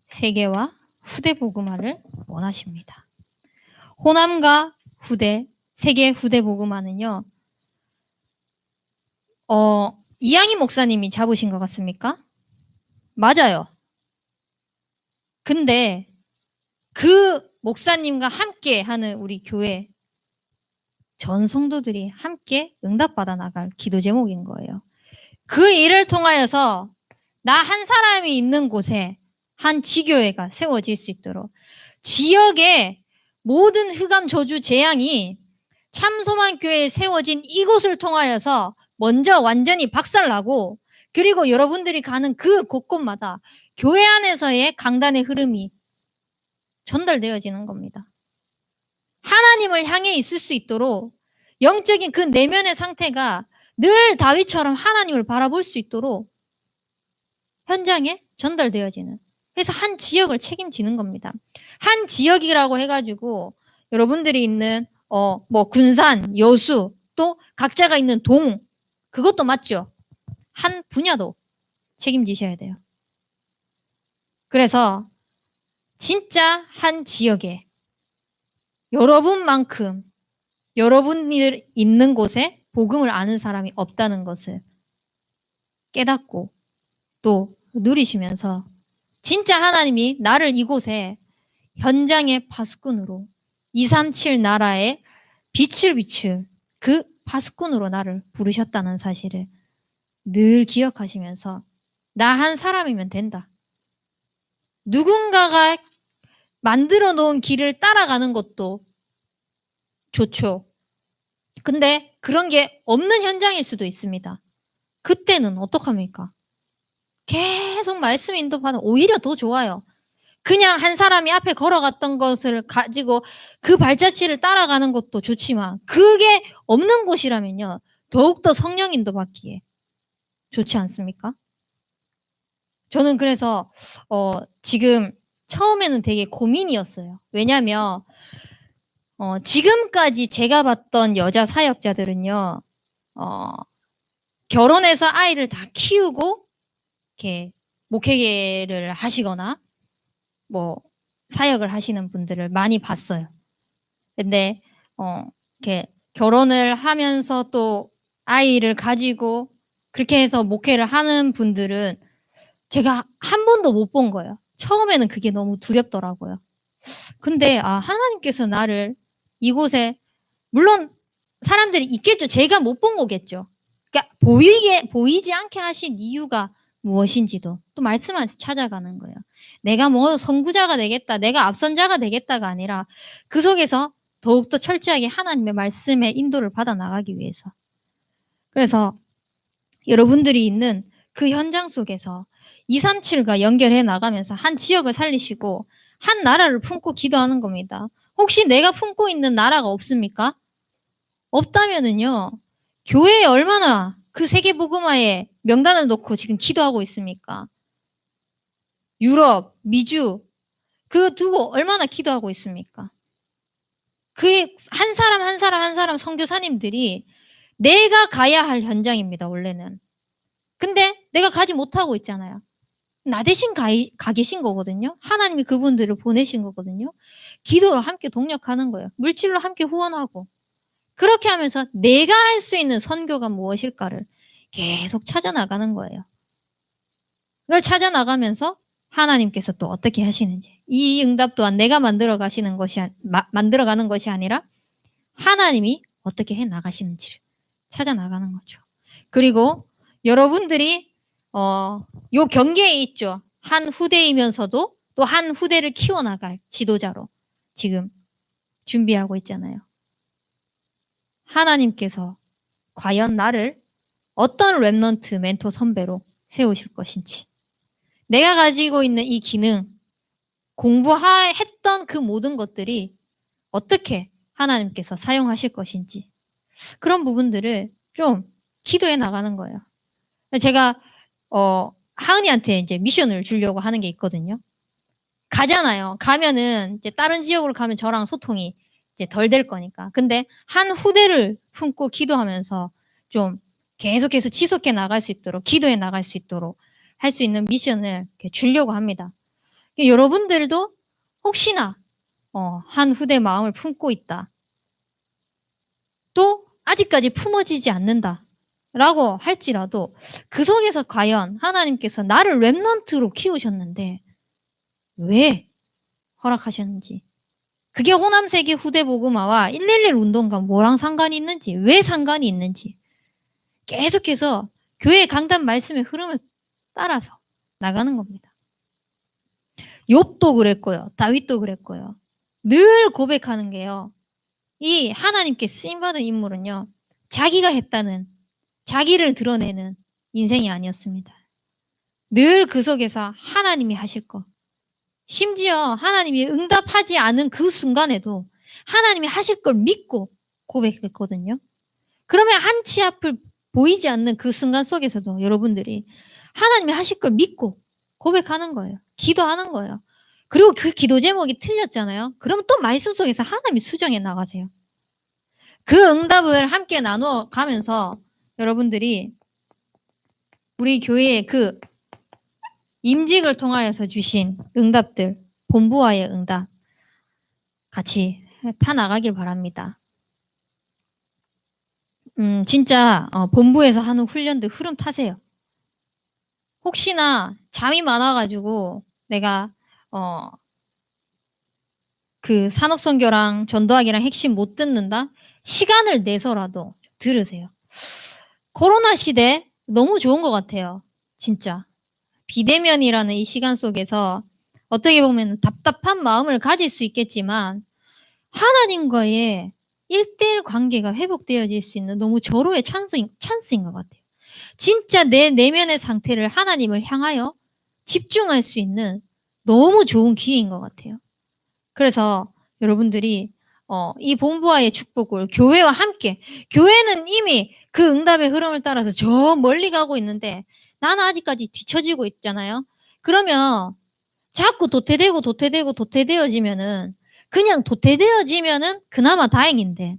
세계와 후대 복음화를 원하십니다. 호남과 후대, 세계 후대 복음화는요. 이양희 목사님이 잡으신 것 같습니까? 맞아요. 근데 그 목사님과 함께 하는 우리 교회 전 성도들이 함께 응답받아 나갈 기도 제목인 거예요. 그 일을 통하여서 나 한 사람이 있는 곳에 한 지교회가 세워질 수 있도록 지역의 모든 흑암 저주 재앙이 참소만교회에 세워진 이곳을 통하여서 먼저 완전히 박살나고 그리고 여러분들이 가는 그 곳곳마다 교회 안에서의 강단의 흐름이 전달되어지는 겁니다. 하나님을 향해 있을 수 있도록 영적인 그 내면의 상태가 늘 다윗처럼 하나님을 바라볼 수 있도록 현장에 전달되어지는. 그래서 한 지역을 책임지는 겁니다. 한 지역이라고 해가지고 여러분들이 있는 뭐 군산, 여수 또 각자가 있는 동 그것도 맞죠. 한 분야도 책임지셔야 돼요. 그래서 진짜 한 지역에 여러분만큼 여러분이 있는 곳에 복음을 아는 사람이 없다는 것을 깨닫고 또 누리시면서 진짜 하나님이 나를 이곳에 현장의 파수꾼으로 237 나라의 빛을 비출 그 파수꾼으로 나를 부르셨다는 사실을 늘 기억하시면서 나 한 사람이면 된다. 누군가가 만들어 놓은 길을 따라가는 것도 좋죠. 근데 그런 게 없는 현장일 수도 있습니다. 그때는 어떡합니까? 계속 말씀 인도받아 오히려 더 좋아요. 그냥 한 사람이 앞에 걸어갔던 것을 가지고 그 발자취를 따라가는 것도 좋지만 그게 없는 곳이라면요. 더욱더 성령 인도받기에 좋지 않습니까? 저는 그래서 지금 처음에는 되게 고민이었어요. 왜냐하면 지금까지 제가 봤던 여자 사역자들은요. 결혼해서 아이를 다 키우고 이렇게 목회를 하시거나 뭐 사역을 하시는 분들을 많이 봤어요. 근데 이렇게 결혼을 하면서 또 아이를 가지고 그렇게 해서 목회를 하는 분들은 제가 한 번도 못 본 거예요. 처음에는 그게 너무 두렵더라고요. 근데 하나님께서 나를 이곳에 물론 사람들이 있겠죠. 제가 못 본 거겠죠. 그러니까 보이지 않게 하신 이유가 무엇인지도 또 말씀하면서 찾아가는 거예요. 내가 뭐 선구자가 되겠다, 내가 앞선자가 되겠다가 아니라 그 속에서 더욱더 철저하게 하나님의 말씀의 인도를 받아 나가기 위해서. 그래서 여러분들이 있는 그 현장 속에서 237과 연결해 나가면서 한 지역을 살리시고 한 나라를 품고 기도하는 겁니다. 혹시 내가 품고 있는 나라가 없습니까? 없다면은요. 교회에 얼마나 그 세계복음화에 명단을 놓고 지금 기도하고 있습니까? 유럽, 미주 그 두고 얼마나 기도하고 있습니까? 그 한 사람 한 사람 한 사람 선교사님들이 내가 가야 할 현장입니다. 원래는. 근데 내가 가지 못하고 있잖아요. 나 대신 가 계신 거거든요. 하나님이 그분들을 보내신 거거든요. 기도로 함께 동력하는 거예요. 물질로 함께 후원하고. 그렇게 하면서 내가 할 수 있는 선교가 무엇일까를 계속 찾아나가는 거예요. 그걸 찾아나가면서 하나님께서 또 어떻게 하시는지. 이 응답 또한 내가 만들어가는 것이 아니라 하나님이 어떻게 해 나가시는지를 찾아나가는 거죠. 그리고 여러분들이 요 경계에 있죠. 한 후대이면서도 또 한 후대를 키워나갈 지도자로 지금 준비하고 있잖아요. 하나님께서 과연 나를 어떤 랩넌트 멘토 선배로 세우실 것인지 내가 가지고 있는 이 기능 공부했던 그 모든 것들이 어떻게 하나님께서 사용하실 것인지 그런 부분들을 좀 기도해 나가는 거예요. 제가 하은이한테 이제 미션을 주려고 하는 게 있거든요. 가잖아요. 가면은 이제 다른 지역으로 가면 저랑 소통이 이제 덜 될 거니까. 근데 한 후대를 품고 기도하면서 좀 계속해서 지속해 나갈 수 있도록 기도해 나갈 수 있도록 할 수 있는 미션을 이렇게 주려고 합니다. 여러분들도 혹시나 한 후대 마음을 품고 있다. 또 아직까지 품어지지 않는다. 라고 할지라도 그 속에서 과연 하나님께서 나를 렘넌트로 키우셨는데 왜 허락하셨는지, 그게 호남세계 후대복음화와 111 운동과 뭐랑 상관이 있는지, 왜 상관이 있는지 계속해서 교회 강단 말씀의 흐름을 따라서 나가는 겁니다. 욥도 그랬고요. 다윗도 그랬고요. 늘 고백하는 게요. 이 하나님께 쓰임받은 인물은요. 자기가 했다는, 자기를 드러내는 인생이 아니었습니다. 늘 그 속에서 하나님이 하실 것. 심지어 하나님이 응답하지 않은 그 순간에도 하나님이 하실 걸 믿고 고백했거든요. 그러면 한 치 앞을 보이지 않는 그 순간 속에서도 여러분들이 하나님이 하실 걸 믿고 고백하는 거예요. 기도하는 거예요. 그리고 그 기도 제목이 틀렸잖아요. 그러면 또 말씀 속에서 하나님이 수정해 나가세요. 그 응답을 함께 나눠 가면서 여러분들이 우리 교회의 그 임직을 통하여서 주신 응답들, 본부와의 응답 같이 타 나가길 바랍니다. 진짜 본부에서 하는 훈련들 흐름 타세요. 혹시나 잠이 많아가지고 내가 그 산업선교랑 전도하기랑 핵심 못 듣는다? 시간을 내서라도 들으세요. 코로나 시대 너무 좋은 것 같아요. 진짜. 비대면이라는 이 시간 속에서 어떻게 보면 답답한 마음을 가질 수 있겠지만 하나님과의 1대1 관계가 회복되어질 수 있는 너무 절호의 찬스인 것 같아요. 진짜 내 내면의 상태를 하나님을 향하여 집중할 수 있는 너무 좋은 기회인 것 같아요. 그래서 여러분들이 이 본부와의 축복을 교회와 함께, 교회는 이미 그 응답의 흐름을 따라서 저 멀리 가고 있는데 나는 아직까지 뒤처지고 있잖아요. 그러면 자꾸 도태되어지면은 그냥 도태되어지면은 그나마 다행인데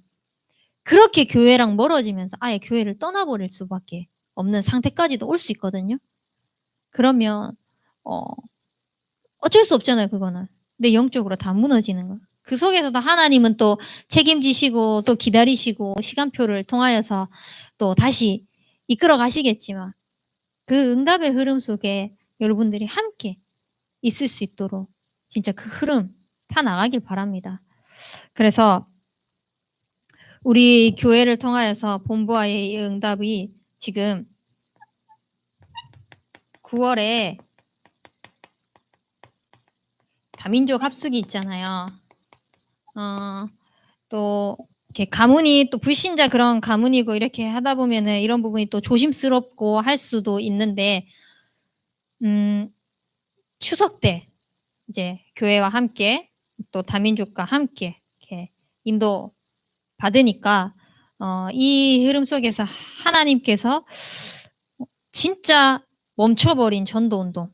그렇게 교회랑 멀어지면서 아예 교회를 떠나버릴 수밖에 없는 상태까지도 올 수 있거든요. 그러면 어쩔 수 없잖아요, 그거는. 내 영적으로 다 무너지는 거. 그 속에서도 하나님은 또 책임지시고 또 기다리시고 시간표를 통하여서 또 다시 이끌어 가시겠지만 그 응답의 흐름 속에 여러분들이 함께 있을 수 있도록 진짜 그 흐름 타 나가길 바랍니다. 그래서 우리 교회를 통하여서 본부와의 이 응답이 지금 9월에 다민족 합숙이 있잖아요. 또 이렇게 가문이 또 불신자 그런 가문이고 이렇게 하다 보면은 이런 부분이 또 조심스럽고 할 수도 있는데 추석 때 이제 교회와 함께 또 다민족과 함께 이렇게 인도 받으니까 이 흐름 속에서 하나님께서 진짜 멈춰버린 전도운동,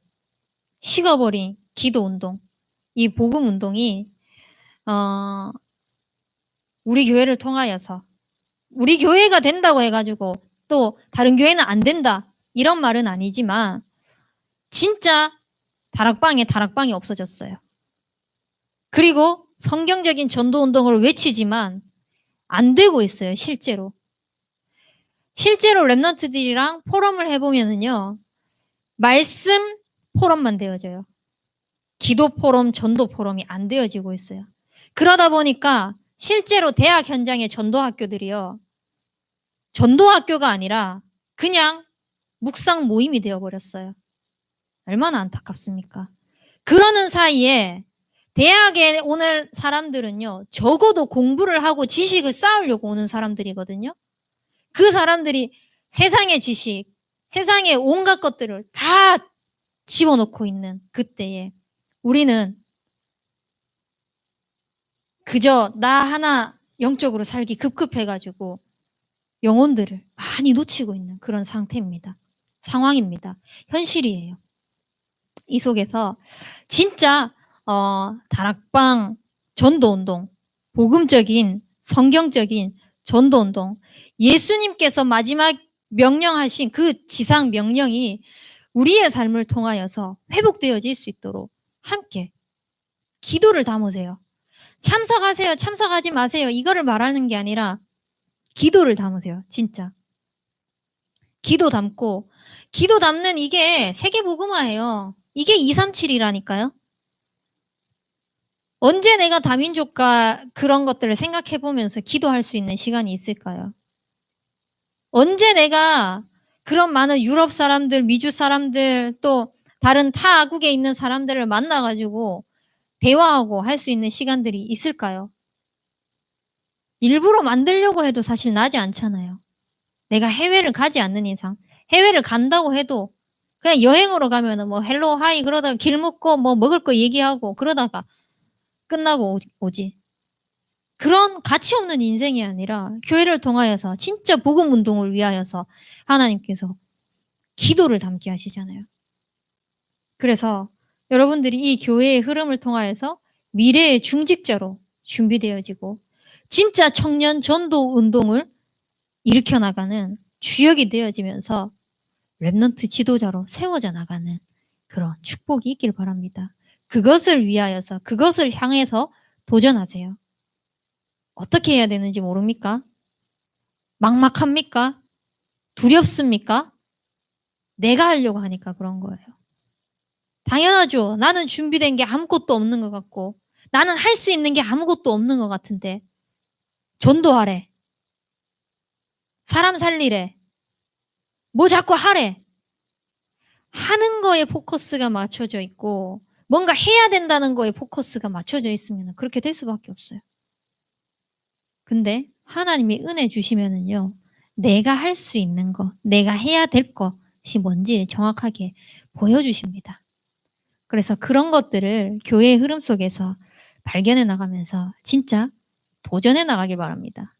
식어버린 기도운동, 이 복음운동이 우리 교회를 통하여서 우리 교회가 된다고 해가지고 또 다른 교회는 안 된다 이런 말은 아니지만 진짜 다락방이 없어졌어요. 그리고 성경적인 전도운동을 외치지만 안 되고 있어요. 실제로 랩런트들이랑 포럼을 해보면은요. 말씀 포럼만 되어져요. 기도 포럼, 전도 포럼이 안 되어지고 있어요. 그러다 보니까 실제로 대학 현장의 전도 학교들이요. 전도 학교가 아니라 그냥 묵상 모임이 되어버렸어요. 얼마나 안타깝습니까? 그러는 사이에 대학에 오는 사람들은요. 적어도 공부를 하고 지식을 쌓으려고 오는 사람들이거든요. 그 사람들이 세상의 지식, 세상의 온갖 것들을 다 집어넣고 있는 그때에 우리는 그저 나 하나 영적으로 살기 급급해가지고 영혼들을 많이 놓치고 있는 그런 상태입니다. 상황입니다. 현실이에요. 이 속에서 진짜 다락방 전도운동, 복음적인 성경적인 전도 운동. 예수님께서 마지막 명령하신 그 지상 명령이 우리의 삶을 통하여서 회복되어질 수 있도록 함께 기도를 담으세요. 참석하세요. 참석하지 마세요. 이거를 말하는 게 아니라 기도를 담으세요. 진짜. 기도 담고 기도 담는 이게 세계복음화예요. 이게 237이라니까요. 언제 내가 다민족과 그런 것들을 생각해 보면서 기도할 수 있는 시간이 있을까요? 언제 내가 그런 많은 유럽 사람들, 미주 사람들, 또 다른 타국에 있는 사람들을 만나 가지고 대화하고 할 수 있는 시간들이 있을까요? 일부러 만들려고 해도 사실 나지 않잖아요. 내가 해외를 가지 않는 이상. 해외를 간다고 해도 그냥 여행으로 가면은 뭐 헬로 하이 그러다가 길 묻고 뭐 먹을 거 얘기하고 그러다가 끝나고 오지. 그런 가치 없는 인생이 아니라 교회를 통하여서 진짜 복음 운동을 위하여서 하나님께서 기도를 담게 하시잖아요. 그래서 여러분들이 이 교회의 흐름을 통하여서 미래의 중직자로 준비되어지고 진짜 청년 전도 운동을 일으켜 나가는 주역이 되어지면서 랩넌트 지도자로 세워져 나가는 그런 축복이 있길 바랍니다. 그것을 위하여서 그것을 향해서 도전하세요. 어떻게 해야 되는지 모릅니까? 막막합니까? 두렵습니까? 내가 하려고 하니까 그런 거예요. 당연하죠. 나는 준비된 게 아무것도 없는 것 같고 나는 할 수 있는 게 아무것도 없는 것 같은데 전도하래. 사람 살리래. 뭐 자꾸 하래. 하는 거에 포커스가 맞춰져 있고 뭔가 해야 된다는 거에 포커스가 맞춰져 있으면 그렇게 될 수밖에 없어요. 근데 하나님이 은혜 주시면은요. 내가 할 수 있는 거, 내가 해야 될 것이 뭔지 정확하게 보여주십니다. 그래서 그런 것들을 교회의 흐름 속에서 발견해 나가면서 진짜 도전해 나가길 바랍니다.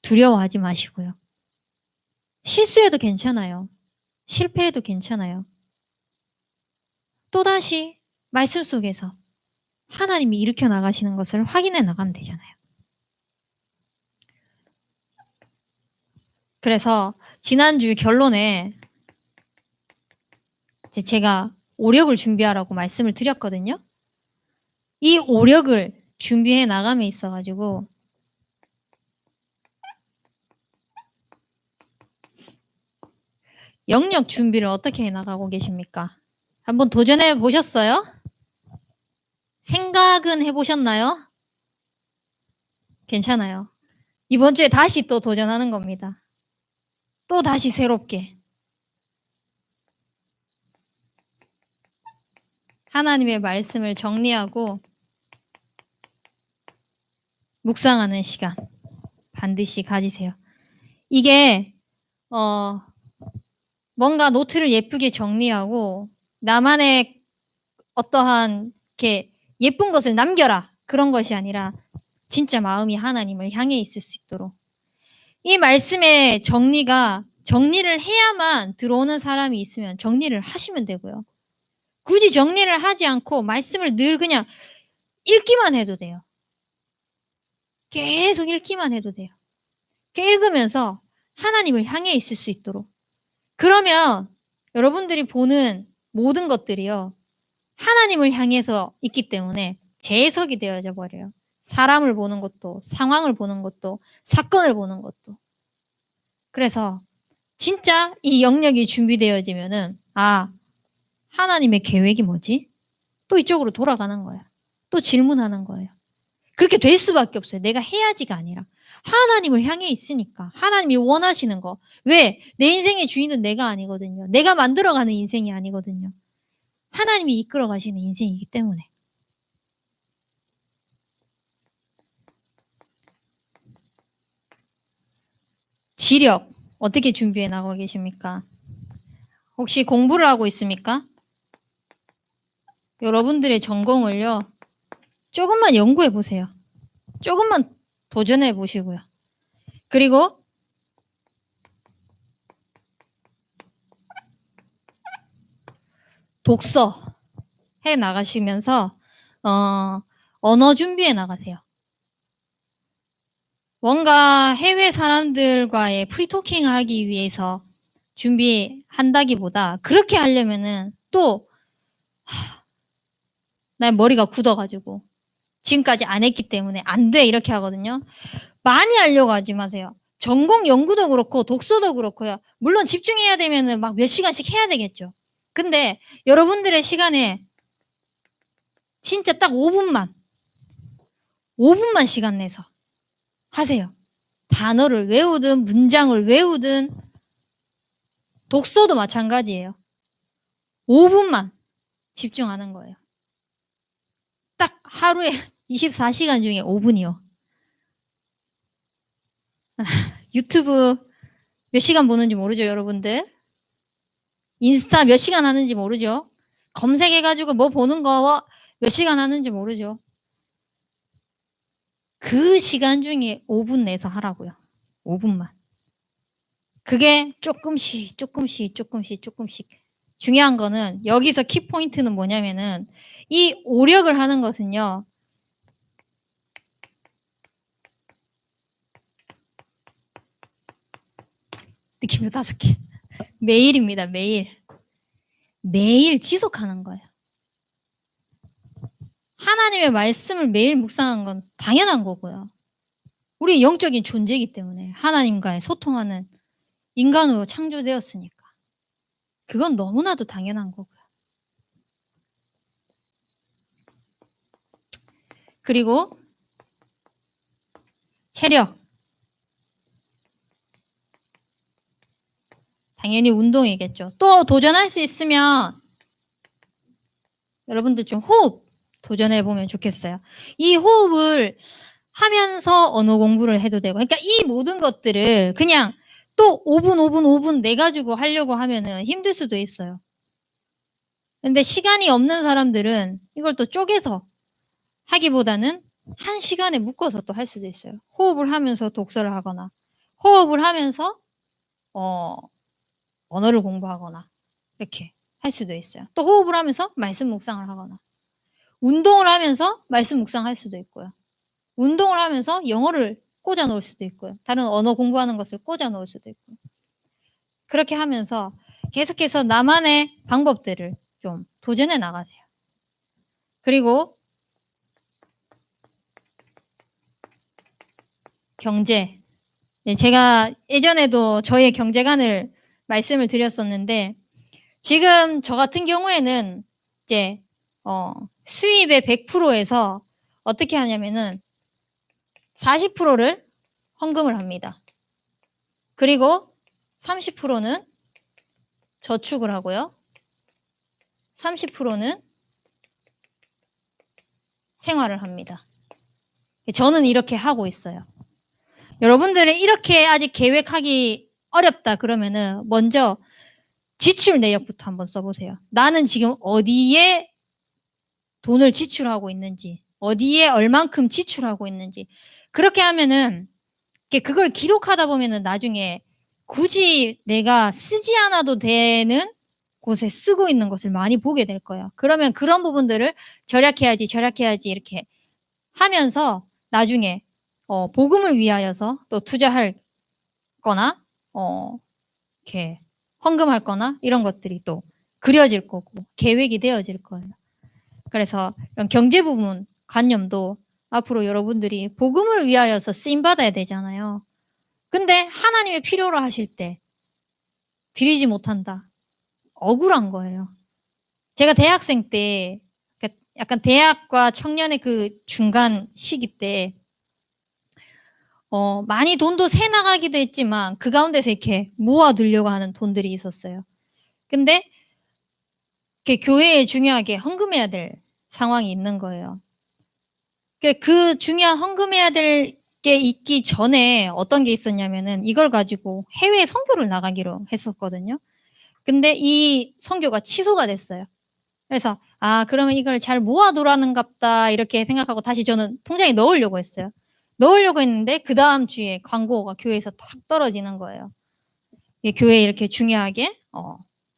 두려워하지 마시고요. 실수해도 괜찮아요. 실패해도 괜찮아요. 또다시 말씀 속에서 하나님이 일으켜 나가시는 것을 확인해 나가면 되잖아요. 그래서 지난주 결론에 제가 오력을 준비하라고 말씀을 드렸거든요. 이 오력을 준비해 나감에 있어 가지고 영역 준비를 어떻게 해 나가고 계십니까? 한번 도전해 보셨어요? 생각은 해 보셨나요? 괜찮아요. 이번 주에 다시 또 도전하는 겁니다. 또 다시 새롭게. 하나님의 말씀을 정리하고 묵상하는 시간 반드시 가지세요. 이게 뭔가 노트를 예쁘게 정리하고 나만의 어떠한 이렇게 예쁜 것을 남겨라 그런 것이 아니라 진짜 마음이 하나님을 향해 있을 수 있도록 이 말씀의 정리를 해야만 들어오는 사람이 있으면 정리를 하시면 되고요. 굳이 정리를 하지 않고 말씀을 늘 그냥 읽기만 해도 돼요. 계속 읽기만 해도 돼요. 읽으면서 하나님을 향해 있을 수 있도록. 그러면 여러분들이 보는 모든 것들이요. 하나님을 향해서 있기 때문에 재해석이 되어져 버려요. 사람을 보는 것도, 상황을 보는 것도, 사건을 보는 것도. 그래서 진짜 이 영역이 준비되어지면은 하나님의 계획이 뭐지? 또 이쪽으로 돌아가는 거야. 또 질문하는 거예요. 그렇게 될 수밖에 없어요. 내가 해야지가 아니라. 하나님을 향해 있으니까. 하나님이 원하시는 거. 왜? 내 인생의 주인은 내가 아니거든요. 내가 만들어가는 인생이 아니거든요. 하나님이 이끌어 가시는 인생이기 때문에. 지력 어떻게 준비해 나가고 계십니까? 혹시 공부를 하고 있습니까? 여러분들의 전공을요. 조금만 연구해 보세요. 조금만 도전해 보시고요. 그리고 독서 해 나가시면서 언어 준비해 나가세요. 뭔가 해외 사람들과의 프리토킹을 하기 위해서 준비한다기보다 그렇게 하려면은 또 나 머리가 굳어가지고 지금까지 안 했기 때문에 안 돼 이렇게 하거든요. 많이 하려고 하지 마세요. 전공 연구도 그렇고 독서도 그렇고요. 물론 집중해야 되면은 막 몇 시간씩 해야 되겠죠. 근데 여러분들의 시간에 진짜 딱 5분만 시간 내서 하세요. 단어를 외우든 문장을 외우든 독서도 마찬가지예요. 5분만 집중하는 거예요. 딱 하루에 24시간 중에 5분이요. 유튜브 몇 시간 보는지 모르죠, 여러분들? 인스타 몇 시간 하는지 모르죠? 검색해가지고 뭐 보는 거 몇 시간 하는지 모르죠? 그 시간 중에 5분 내서 하라고요. 5분만. 그게 조금씩 중요한 거는 여기서 키포인트는 뭐냐면은 이 오력을 하는 것은요. 느낌표 5개. 매일입니다. 매일 지속하는 거예요. 하나님의 말씀을 매일 묵상한 건 당연한 거고요. 우리 영적인 존재이기 때문에 하나님과의 소통하는 인간으로 창조되었으니까. 그건 너무나도 당연한 거고요. 그리고 체력. 당연히 운동이겠죠. 또 도전할 수 있으면 여러분들 좀 호흡 도전해 보면 좋겠어요. 이 호흡을 하면서 언어 공부를 해도 되고, 그러니까 이 모든 것들을 그냥 또 5분 내가지고 하려고 하면은 힘들 수도 있어요. 근데 시간이 없는 사람들은 이걸 또 쪼개서 하기보다는 1시간에 묶어서 또 할 수도 있어요. 호흡을 하면서 독서를 하거나, 호흡을 하면서 언어를 공부하거나 이렇게 할 수도 있어요. 또 호흡을 하면서 말씀 묵상을 하거나, 운동을 하면서 말씀 묵상할 수도 있고요. 운동을 하면서 영어를 꽂아 놓을 수도 있고요. 다른 언어 공부하는 것을 꽂아 놓을 수도 있고요. 그렇게 하면서 계속해서 나만의 방법들을 좀 도전해 나가세요. 그리고 경제. 네, 제가 예전에도 저의 경제관을 말씀을 드렸었는데 지금 저 같은 경우에는 이제 수입의 100%에서 어떻게 하냐면은 40%를 헌금을 합니다. 그리고 30%는 저축을 하고요. 30%는 생활을 합니다. 저는 이렇게 하고 있어요. 여러분들은 이렇게 아직 계획하기 어렵다 그러면은 먼저 지출 내역부터 한번 써보세요. 나는 지금 어디에 돈을 지출하고 있는지, 어디에 얼만큼 지출하고 있는지. 그렇게 하면은 그걸 기록하다 보면은 나중에 굳이 내가 쓰지 않아도 되는 곳에 쓰고 있는 것을 많이 보게 될 거예요. 그러면 그런 부분들을 절약해야지 이렇게 하면서 나중에 복음을 위하여서 또 투자할 거나 이렇게 헌금할 거나 이런 것들이 또 그려질 거고 계획이 되어질 거예요. 그래서 이런 경제 부분 관념도 앞으로 여러분들이 복음을 위하여서 쓰임 받아야 되잖아요. 근데 하나님의 필요로 하실 때 드리지 못한다. 억울한 거예요. 제가 대학생 때 약간 대학과 청년의 그 중간 시기 때 많이 돈도 새 나가기도 했지만 그 가운데서 이렇게 모아두려고 하는 돈들이 있었어요. 근데 교회에 중요하게 헌금해야 될 상황이 있는 거예요. 그 중요한 헌금해야 될 게 있기 전에 어떤 게 있었냐면은 이걸 가지고 해외 선교를 나가기로 했었거든요. 근데 이 선교가 취소가 됐어요. 그래서 그러면 이걸 잘 모아두라는갑다 이렇게 생각하고 다시 저는 통장에 넣으려고 했어요. 넣으려고 했는데 그다음 주에 광고가 교회에서 탁 떨어지는 거예요. 교회에 이렇게 중요하게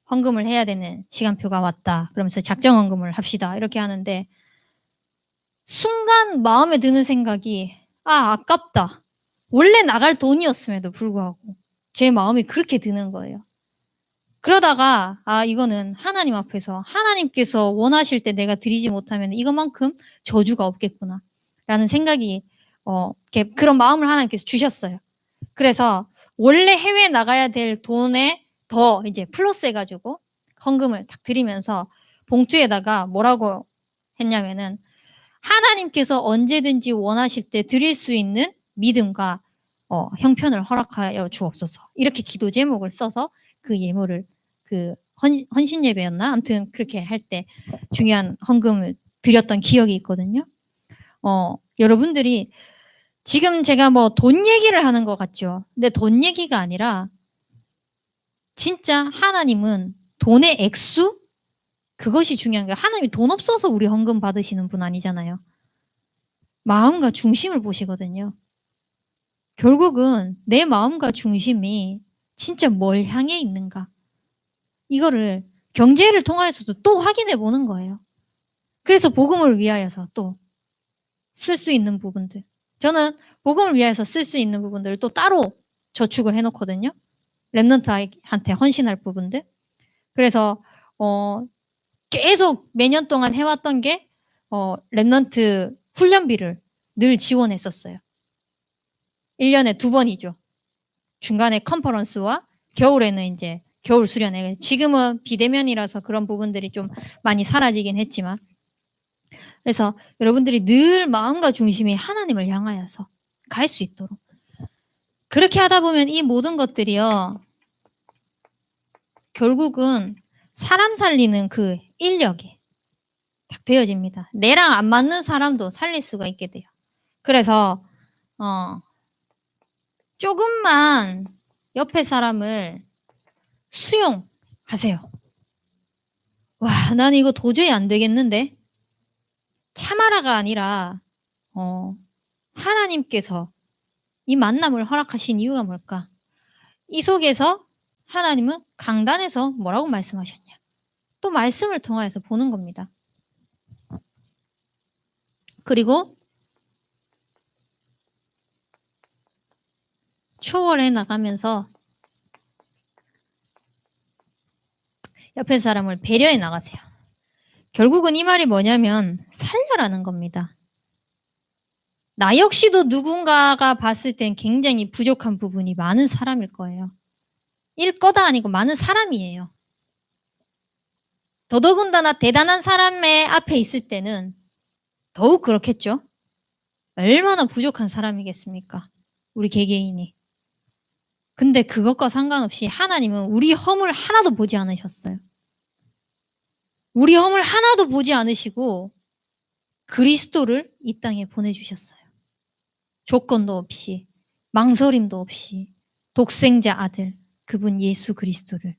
헌금을 해야 되는 시간표가 왔다. 그러면서 작정 헌금을 합시다. 이렇게 하는데 순간 마음에 드는 생각이 아깝다. 원래 나갈 돈이었음에도 불구하고 제 마음이 그렇게 드는 거예요. 그러다가 '아 이거는 하나님 앞에서 하나님께서 원하실 때 내가 드리지 못하면 이것만큼 저주가 없겠구나.'라는 생각이 이렇게 그런 마음을 하나님께서 주셨어요. 그래서 원래 해외에 나가야 될 돈에 더 이제 플러스해 가지고 헌금을 딱 드리면서 봉투에다가 뭐라고 했냐면은 "하나님께서 언제든지 원하실 때 드릴 수 있는 믿음과 형편을 허락하여 주옵소서." 이렇게 기도 제목을 써서 그 예물을 그 헌신 예배였나? 아무튼 그렇게 할 때 중요한 헌금을 드렸던 기억이 있거든요. 여러분들이 지금 제가 뭐 돈 얘기를 하는 것 같죠. 근데 돈 얘기가 아니라 진짜 하나님은 돈의 액수? 그것이 중요한 거예요. 하나님이 돈 없어서 우리 헌금 받으시는 분 아니잖아요. 마음과 중심을 보시거든요. 결국은 내 마음과 중심이 진짜 뭘 향해 있는가. 이거를 경제를 통하여서도 또 확인해 보는 거예요. 그래서 복음을 위하여서 또 쓸 수 있는 부분들. 저는 복음을 위하여서 쓸 수 있는 부분들을 또 따로 저축을 해 놓거든요. 랩런트한테 헌신할 부분들. 그래서 계속 매년 동안 해 왔던 게 랩런트 훈련비를 늘 지원했었어요. 1 년에 2 번이죠. 중간에 컨퍼런스와 겨울에는 인제 겨울 수련회. 지금은 비대면이라서 그런 부분들이 좀 많이 사라지긴 했지만 그래서 여러분들이 늘 마음과 중심이 하나님을 향하여서 갈 수 있도록 그렇게 하다 보면 이 모든 것들이요. 결국은 사람 살리는 그 인력이 딱 되어집니다. 내랑 안 맞는 사람도 살릴 수가 있게 돼요. 그래서 조금만 옆에 사람을 수용하세요. '와 난 이거 도저히 안 되겠는데.' 참아라가 아니라 하나님께서 이 만남을 허락하신 이유가 뭘까? 이 속에서 하나님은 강단에서 뭐라고 말씀하셨냐? 또 말씀을 통하여서 보는 겁니다. 그리고 초월해 나가면서 옆에 사람을 배려해 나가세요. 결국은 이 말이 뭐냐면 살려라는 겁니다. 나 역시도 누군가가 봤을 땐 굉장히 부족한 부분이 많은 사람일 거예요. 일 거다 아니고 많은 사람이에요. 더더군다나 대단한 사람의 앞에 있을 때는 더욱 그렇겠죠. 얼마나 부족한 사람이겠습니까? 우리 개개인이. 근데 그것과 상관없이 하나님은 우리 허물 하나도 보지 않으셨어요. 우리 허물 하나도 보지 않으시고 그리스도를 이 땅에 보내주셨어요. 조건도 없이 망설임도 없이 독생자 아들 그분 예수 그리스도를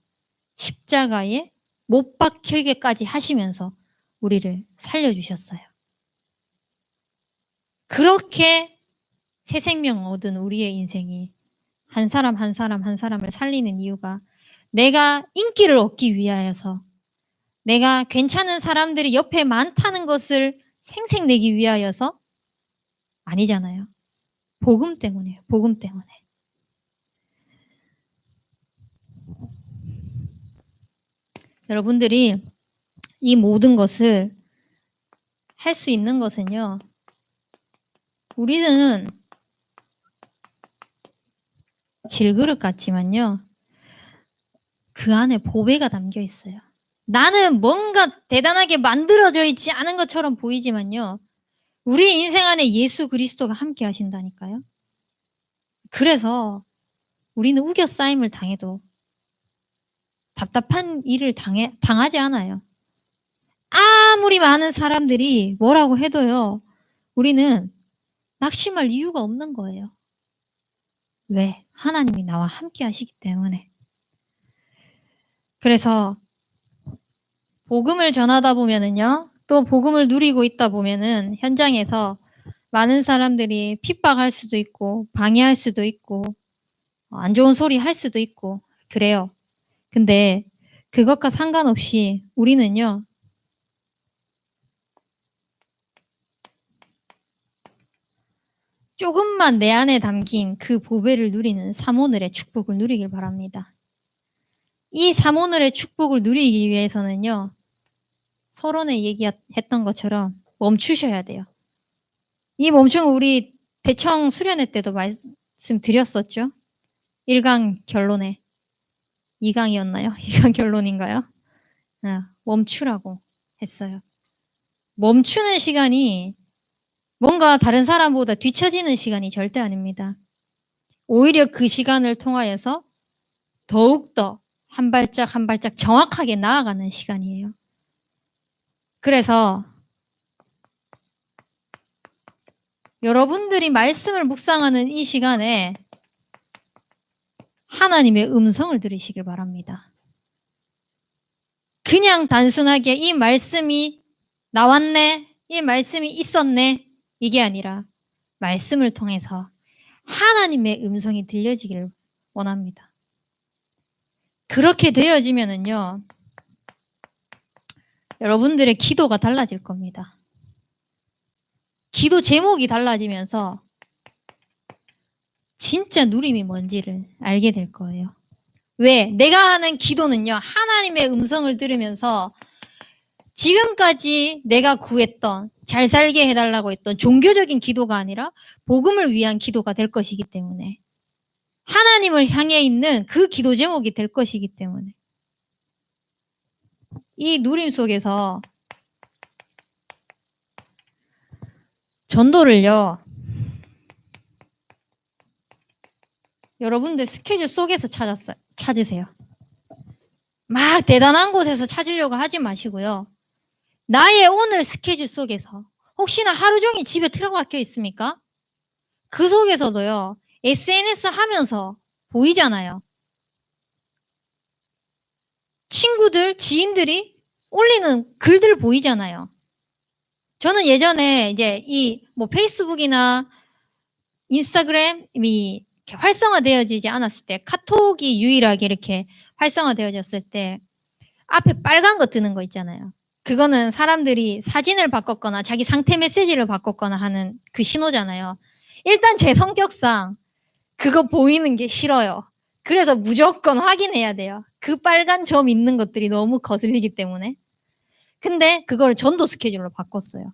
십자가에 못 박히게까지 하시면서 우리를 살려주셨어요. 그렇게 새 생명 얻은 우리의 인생이 한 사람 한 사람 한 사람을 살리는 이유가 내가 인기를 얻기 위하여서 내가 괜찮은 사람들이 옆에 많다는 것을 생색내기 위하여서 아니잖아요. 복음 때문이에요. 복음 때문에. 여러분들이 이 모든 것을 할 수 있는 것은요. 우리는 질그릇 같지만요. 그 안에 보배가 담겨 있어요. 나는 뭔가 대단하게 만들어져 있지 않은 것처럼 보이지만요. 우리 인생 안에 예수 그리스도가 함께 하신다니까요. 그래서 우리는 우겨 쌓임을 당해도 답답한 일을 당하지 않아요. 아무리 많은 사람들이 뭐라고 해도요. 우리는 낙심할 이유가 없는 거예요. 왜? 하나님이 나와 함께 하시기 때문에. 그래서 복음을 전하다 보면은요. 또 복음을 누리고 있다 보면은 현장에서 많은 사람들이 핍박할 수도 있고 방해할 수도 있고 안 좋은 소리 할 수도 있고 그래요. 근데 그것과 상관없이 우리는요. 조금만 내 안에 담긴 그 보배를 누리는 삼오늘의 축복을 누리길 바랍니다. 이 삼오늘의 축복을 누리기 위해서는요. 서론에 얘기했던 것처럼 멈추셔야 돼요. 이 멈춤은 우리 대청 수련회 때도 말씀드렸었죠. 1강 결론에 2강이었나요? 2강 결론인가요? 멈추라고 했어요. 멈추는 시간이 뭔가 다른 사람보다 뒤처지는 시간이 절대 아닙니다. 오히려 그 시간을 통하여서 더욱더 한 발짝 한 발짝 정확하게 나아가는 시간이에요. 그래서 여러분들이 말씀을 묵상하는 이 시간에 하나님의 음성을 들으시길 바랍니다. 그냥 단순하게 이 말씀이 나왔네, 이 말씀이 있었네, 이게 아니라 말씀을 통해서 하나님의 음성이 들려지기를 원합니다. 그렇게 되어지면은요, 여러분들의 기도가 달라질 겁니다. 기도 제목이 달라지면서 진짜 누림이 뭔지를 알게 될 거예요. 왜? 내가 하는 기도는요, 하나님의 음성을 들으면서 지금까지 내가 구했던, 잘 살게 해달라고 했던 종교적인 기도가 아니라 복음을 위한 기도가 될 것이기 때문에, 하나님을 향해 있는 그 기도 제목이 될 것이기 때문에, 이 누림 속에서 전도를요, 여러분들 스케줄 속에서 찾으세요. 막 대단한 곳에서 찾으려고 하지 마시고요. 나의 오늘 스케줄 속에서 혹시나 하루 종일 집에 틀어박혀 있습니까? 그 속에서도요. SNS 하면서 보이잖아요. 친구들, 지인들이 올리는 글들 보이잖아요. 저는 예전에 이제 페이스북이나 인스타그램이 이렇게 활성화되어지지 않았을 때, 카톡이 유일하게 이렇게 활성화되어졌을 때 앞에 빨간 거 뜨는 거 있잖아요. 그거는 사람들이 사진을 바꿨거나 자기 상태 메시지를 바꿨거나 하는 그 신호잖아요. 일단 제 성격상 그거 보이는 게 싫어요. 그래서 무조건 확인해야 돼요. 그 빨간 점 있는 것들이 너무 거슬리기 때문에. 근데 그걸 전도 스케줄로 바꿨어요.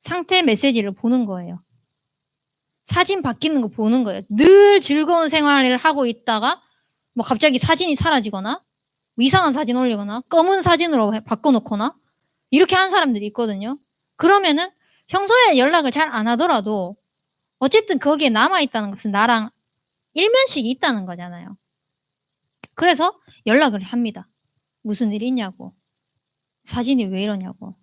상태 메시지를 보는 거예요. 사진 바뀌는 거 보는 거예요. 늘 즐거운 생활을 하고 있다가 뭐 갑자기 사진이 사라지거나 이상한 사진 올리거나 검은 사진으로 바꿔놓거나 이렇게 한 사람들이 있거든요. 그러면은 평소에 연락을 잘 안 하더라도 어쨌든 거기에 남아있다는 것은 나랑 일면식이 있다는 거잖아요. 그래서 연락을 합니다. 무슨 일 있냐고. 사진이 왜 이러냐고.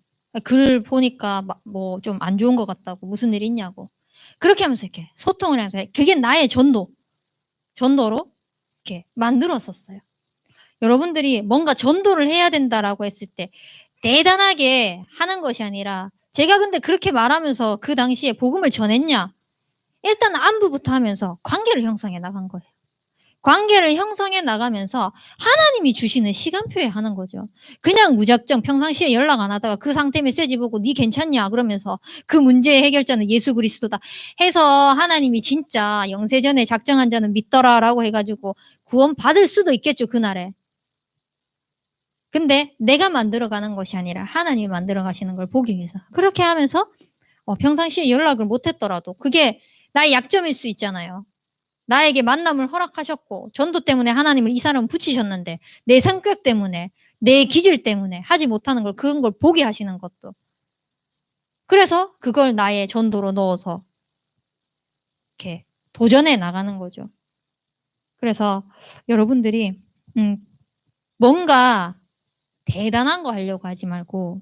글 보니까 뭐 좀 안 좋은 것 같다고. 무슨 일 있냐고. 그렇게 하면서 이렇게 소통을 하면서 그게 나의 전도로 이렇게 만들었었어요. 여러분들이 뭔가 전도를 해야 된다라고 했을 때 대단하게 하는 것이 아니라 제가 근데 그렇게 말하면서 그 당시에 복음을 전했냐? 일단 안부부터 하면서 관계를 형성해 나간 거예요. 관계를 형성해 나가면서 하나님이 주시는 시간표에 하는 거죠. 그냥 무작정 평상시에 연락 안 하다가 그 상태 메시지 보고 니 괜찮냐 그러면서 그 문제의 해결자는 예수 그리스도다 해서 하나님이 진짜 영세전에 작정한 자는 믿더라라고 해가지고 구원 받을 수도 있겠죠, 그날에. 근데 내가 만들어가는 것이 아니라 하나님이 만들어 가시는 걸 보기 위해서. 그렇게 하면서 평상시에 연락을 못 했더라도 그게 나의 약점일 수 있잖아요. 나에게 만남을 허락하셨고 전도 때문에 하나님을 이 사람을 붙이셨는데 내 성격 때문에 내 기질 때문에 하지 못하는 걸 그런 걸 보게 하시는 것도. 그래서 그걸 나의 전도로 넣어서 이렇게 도전해 나가는 거죠. 그래서 여러분들이 뭔가 대단한 거 하려고 하지 말고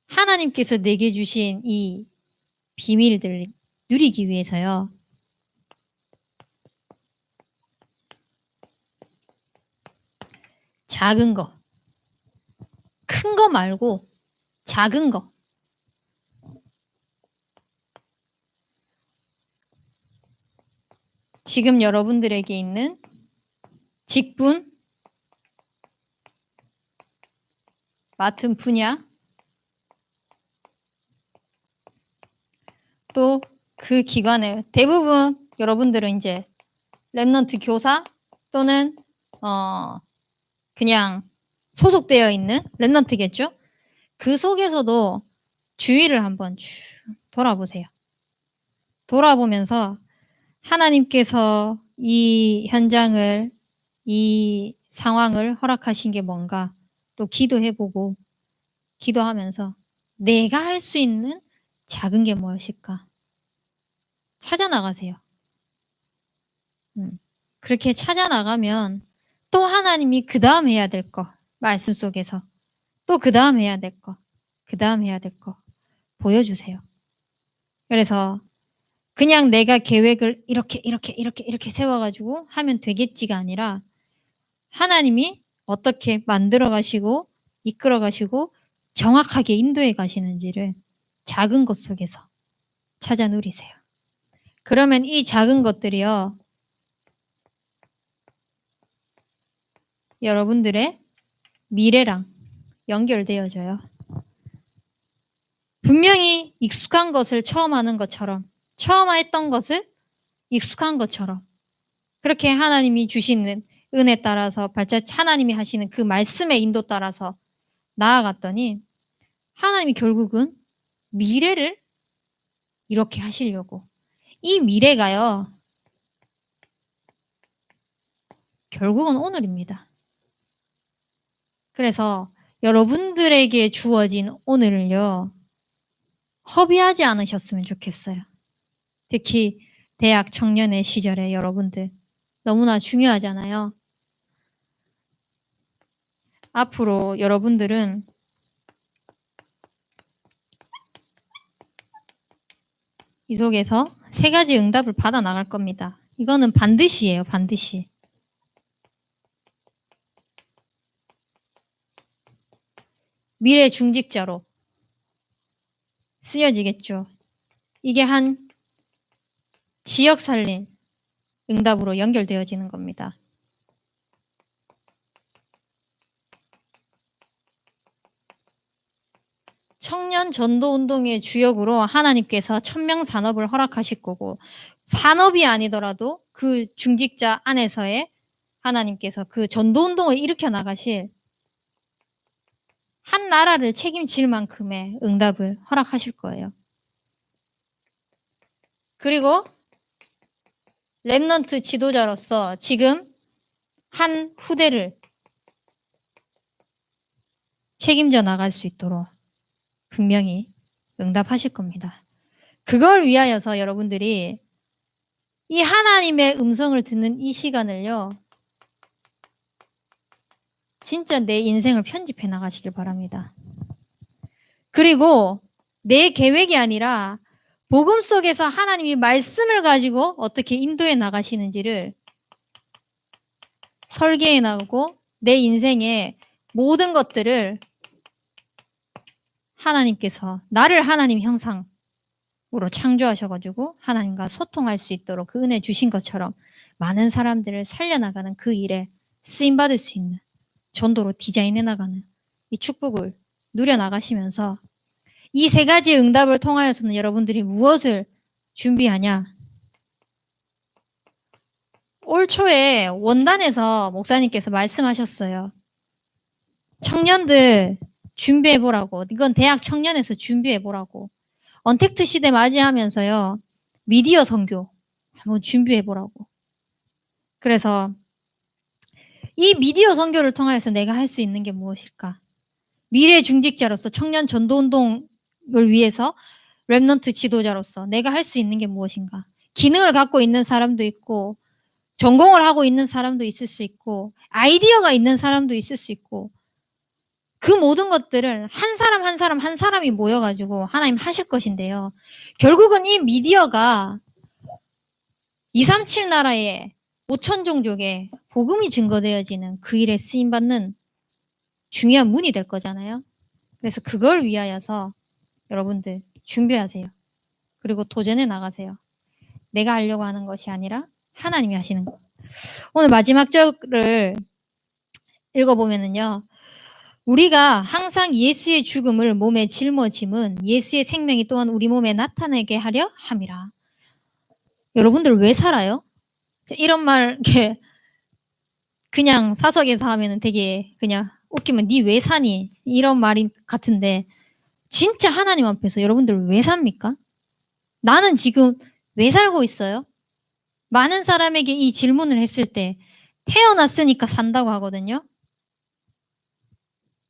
하나님께서 내게 주신 이 비밀들을 누리기 위해서요. 작은 거, 큰 거 말고 작은 거. 지금 여러분들에게 있는 직분, 맡은 분야, 또 그 기관에 대부분 여러분들은 인제 랩넌트 교사 또는 그냥 소속되어 있는 랩넌트겠죠? 그 속에서도 주위를 한번 쭉 돌아보세요. 돌아보면서 하나님께서 이 현장을, 이 상황을 허락하신 게 뭔가 또 기도해 보고 기도하면서 내가 할 수 있는 작은 게 무엇일까? 찾아 나가세요. 그렇게 찾아 나가면 또 하나님이 그다음 해야 될 거, 말씀 속에서 또 그다음 해야 될 거, 그다음 해야 될 거 보여주세요. 그래서 그냥 내가 계획을 이렇게 세워 가지고 하면 되겠지가 아니라 하나님이 어떻게 만들어 가시고 이끌어 가시고 정확하게 인도해 가시는지를 작은 것 속에서 찾아 누리세요. 그러면 이 작은 것들이요. 여러분들의 미래랑 연결되어져요. 분명히 익숙한 것을 처음 하는 것처럼, 처음 했던 것을 익숙한 것처럼 그렇게 하나님이 주시는 은혜 따라서 하나님이 하시는 그 말씀의 인도 따라서 나아갔더니 하나님이 결국은 미래를 이렇게 하시려고. 이 미래가요. 결국은 오늘입니다. 그래서 여러분들에게 주어진 오늘을요. 허비하지 않으셨으면 좋겠어요. 특히 대학 청년의 시절에 여러분들 너무나 중요하잖아요. 앞으로 여러분들은 이 속에서 3가지 응답을 받아 나갈 겁니다. 이거는 반드시예요, 반드시. 미래 중직자로 쓰여지겠죠. 이게 한 지역 살린 응답으로 연결되어지는 겁니다. 청년 전도 운동의 주역으로 하나님께서 천명 산업을 허락하실 거고 산업이 아니더라도 그 중직자 안에서의 하나님께서 그 전도 운동을 일으켜 나가실 한 나라를 책임질 만큼의 응답을 허락하실 거예요. 그리고 랩넌트 지도자로서 지금 한 후대를 책임져 나갈 수 있도록 분명히 응답하실 겁니다. 그걸 위하여서 여러분들이 이 하나님의 음성을 듣는 이 시간을요. 진짜 내 인생을 편집해 나가시길 바랍니다. 그리고 내 계획이 아니라 복음 속에서 하나님이 말씀을 가지고 어떻게 인도해 나가시는지를 설계해 나가고 내 인생의 모든 것들을 하나님께서 나를 하나님 형상으로 창조하셔가지고 하나님과 소통할 수 있도록 그 은혜 주신 것처럼 많은 사람들을 살려나가는 그 일에 쓰임받을 수 있는 전도로 디자인해 나가는 이 축복을 누려나가시면서 이 3가지 응답을 통하여서는 여러분들이 무엇을 준비하냐? 올 초에 원단에서 목사님께서 말씀하셨어요. 청년들 준비해보라고. 이건 대학 청년에서 준비해보라고. 언택트 시대 맞이하면서요. 미디어 선교 한번 준비해보라고. 그래서 이 미디어 선교를 통하여서 내가 할 수 있는 게 무엇일까? 미래 중직자로서 청년 전도운동을 위해서 랩넌트 지도자로서 내가 할 수 있는 게 무엇인가? 기능을 갖고 있는 사람도 있고 전공을 하고 있는 사람도 있을 수 있고 아이디어가 있는 사람도 있을 수 있고 그 모든 것들을 한 사람 한 사람 한 사람이 모여가지고 하나님 하실 것인데요. 결국은 이 미디어가 237 나라의 5천 종족에 복음이 증거되어지는 그 일에 쓰임받는 중요한 문이 될 거잖아요. 그래서 그걸 위하여서 여러분들 준비하세요. 그리고 도전해 나가세요. 내가 하려고 하는 것이 아니라 하나님이 하시는 거. 오늘 마지막 절을 읽어보면은요. 우리가 항상 예수의 죽음을 몸에 짊어짐은 예수의 생명이 또한 우리 몸에 나타나게 하려 함이라. 여러분들 왜 살아요? 이런 말 이렇게 그냥 사석에서 하면은 되게 그냥 웃기면 "니 왜 사니?" 이런 말이 같은데 진짜 하나님 앞에서 여러분들 왜 삽니까? 나는 지금 왜 살고 있어요? 많은 사람에게 이 질문을 했을 때 태어났으니까 산다고 하거든요.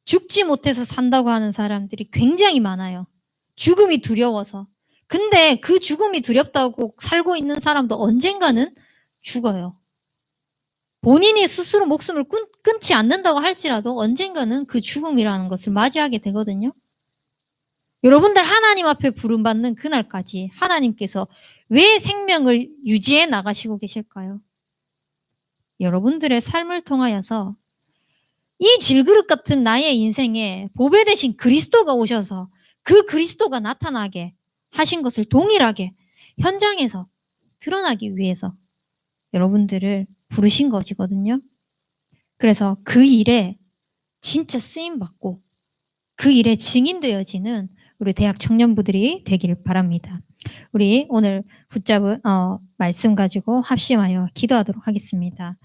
죽지 못해서 산다고 하는 사람들이 굉장히 많아요. 죽음이 두려워서. 근데 그 죽음이 두렵다고 살고 있는 사람도 언젠가는 죽어요. 본인이 스스로 목숨을 끊지 않는다고 할지라도 언젠가는 그 죽음이라는 것을 맞이하게 되거든요. 여러분들 하나님 앞에 부름받는 그날까지 하나님께서 왜 생명을 유지해 나가시고 계실까요? 여러분들의 삶을 통하여서 이 질그릇 같은 나의 인생에 보배 대신 그리스도가 오셔서 그 그리스도가 나타나게 하신 것을 동일하게 현장에서 드러나기 위해서 여러분들을 부르신 것이거든요. 그래서 그 일에 진짜 쓰임받고 그 일에 증인되어지는 우리 대학 청년부들이 되길 바랍니다. 우리 오늘 붙잡은 말씀 가지고 합심하여 기도하도록 하겠습니다.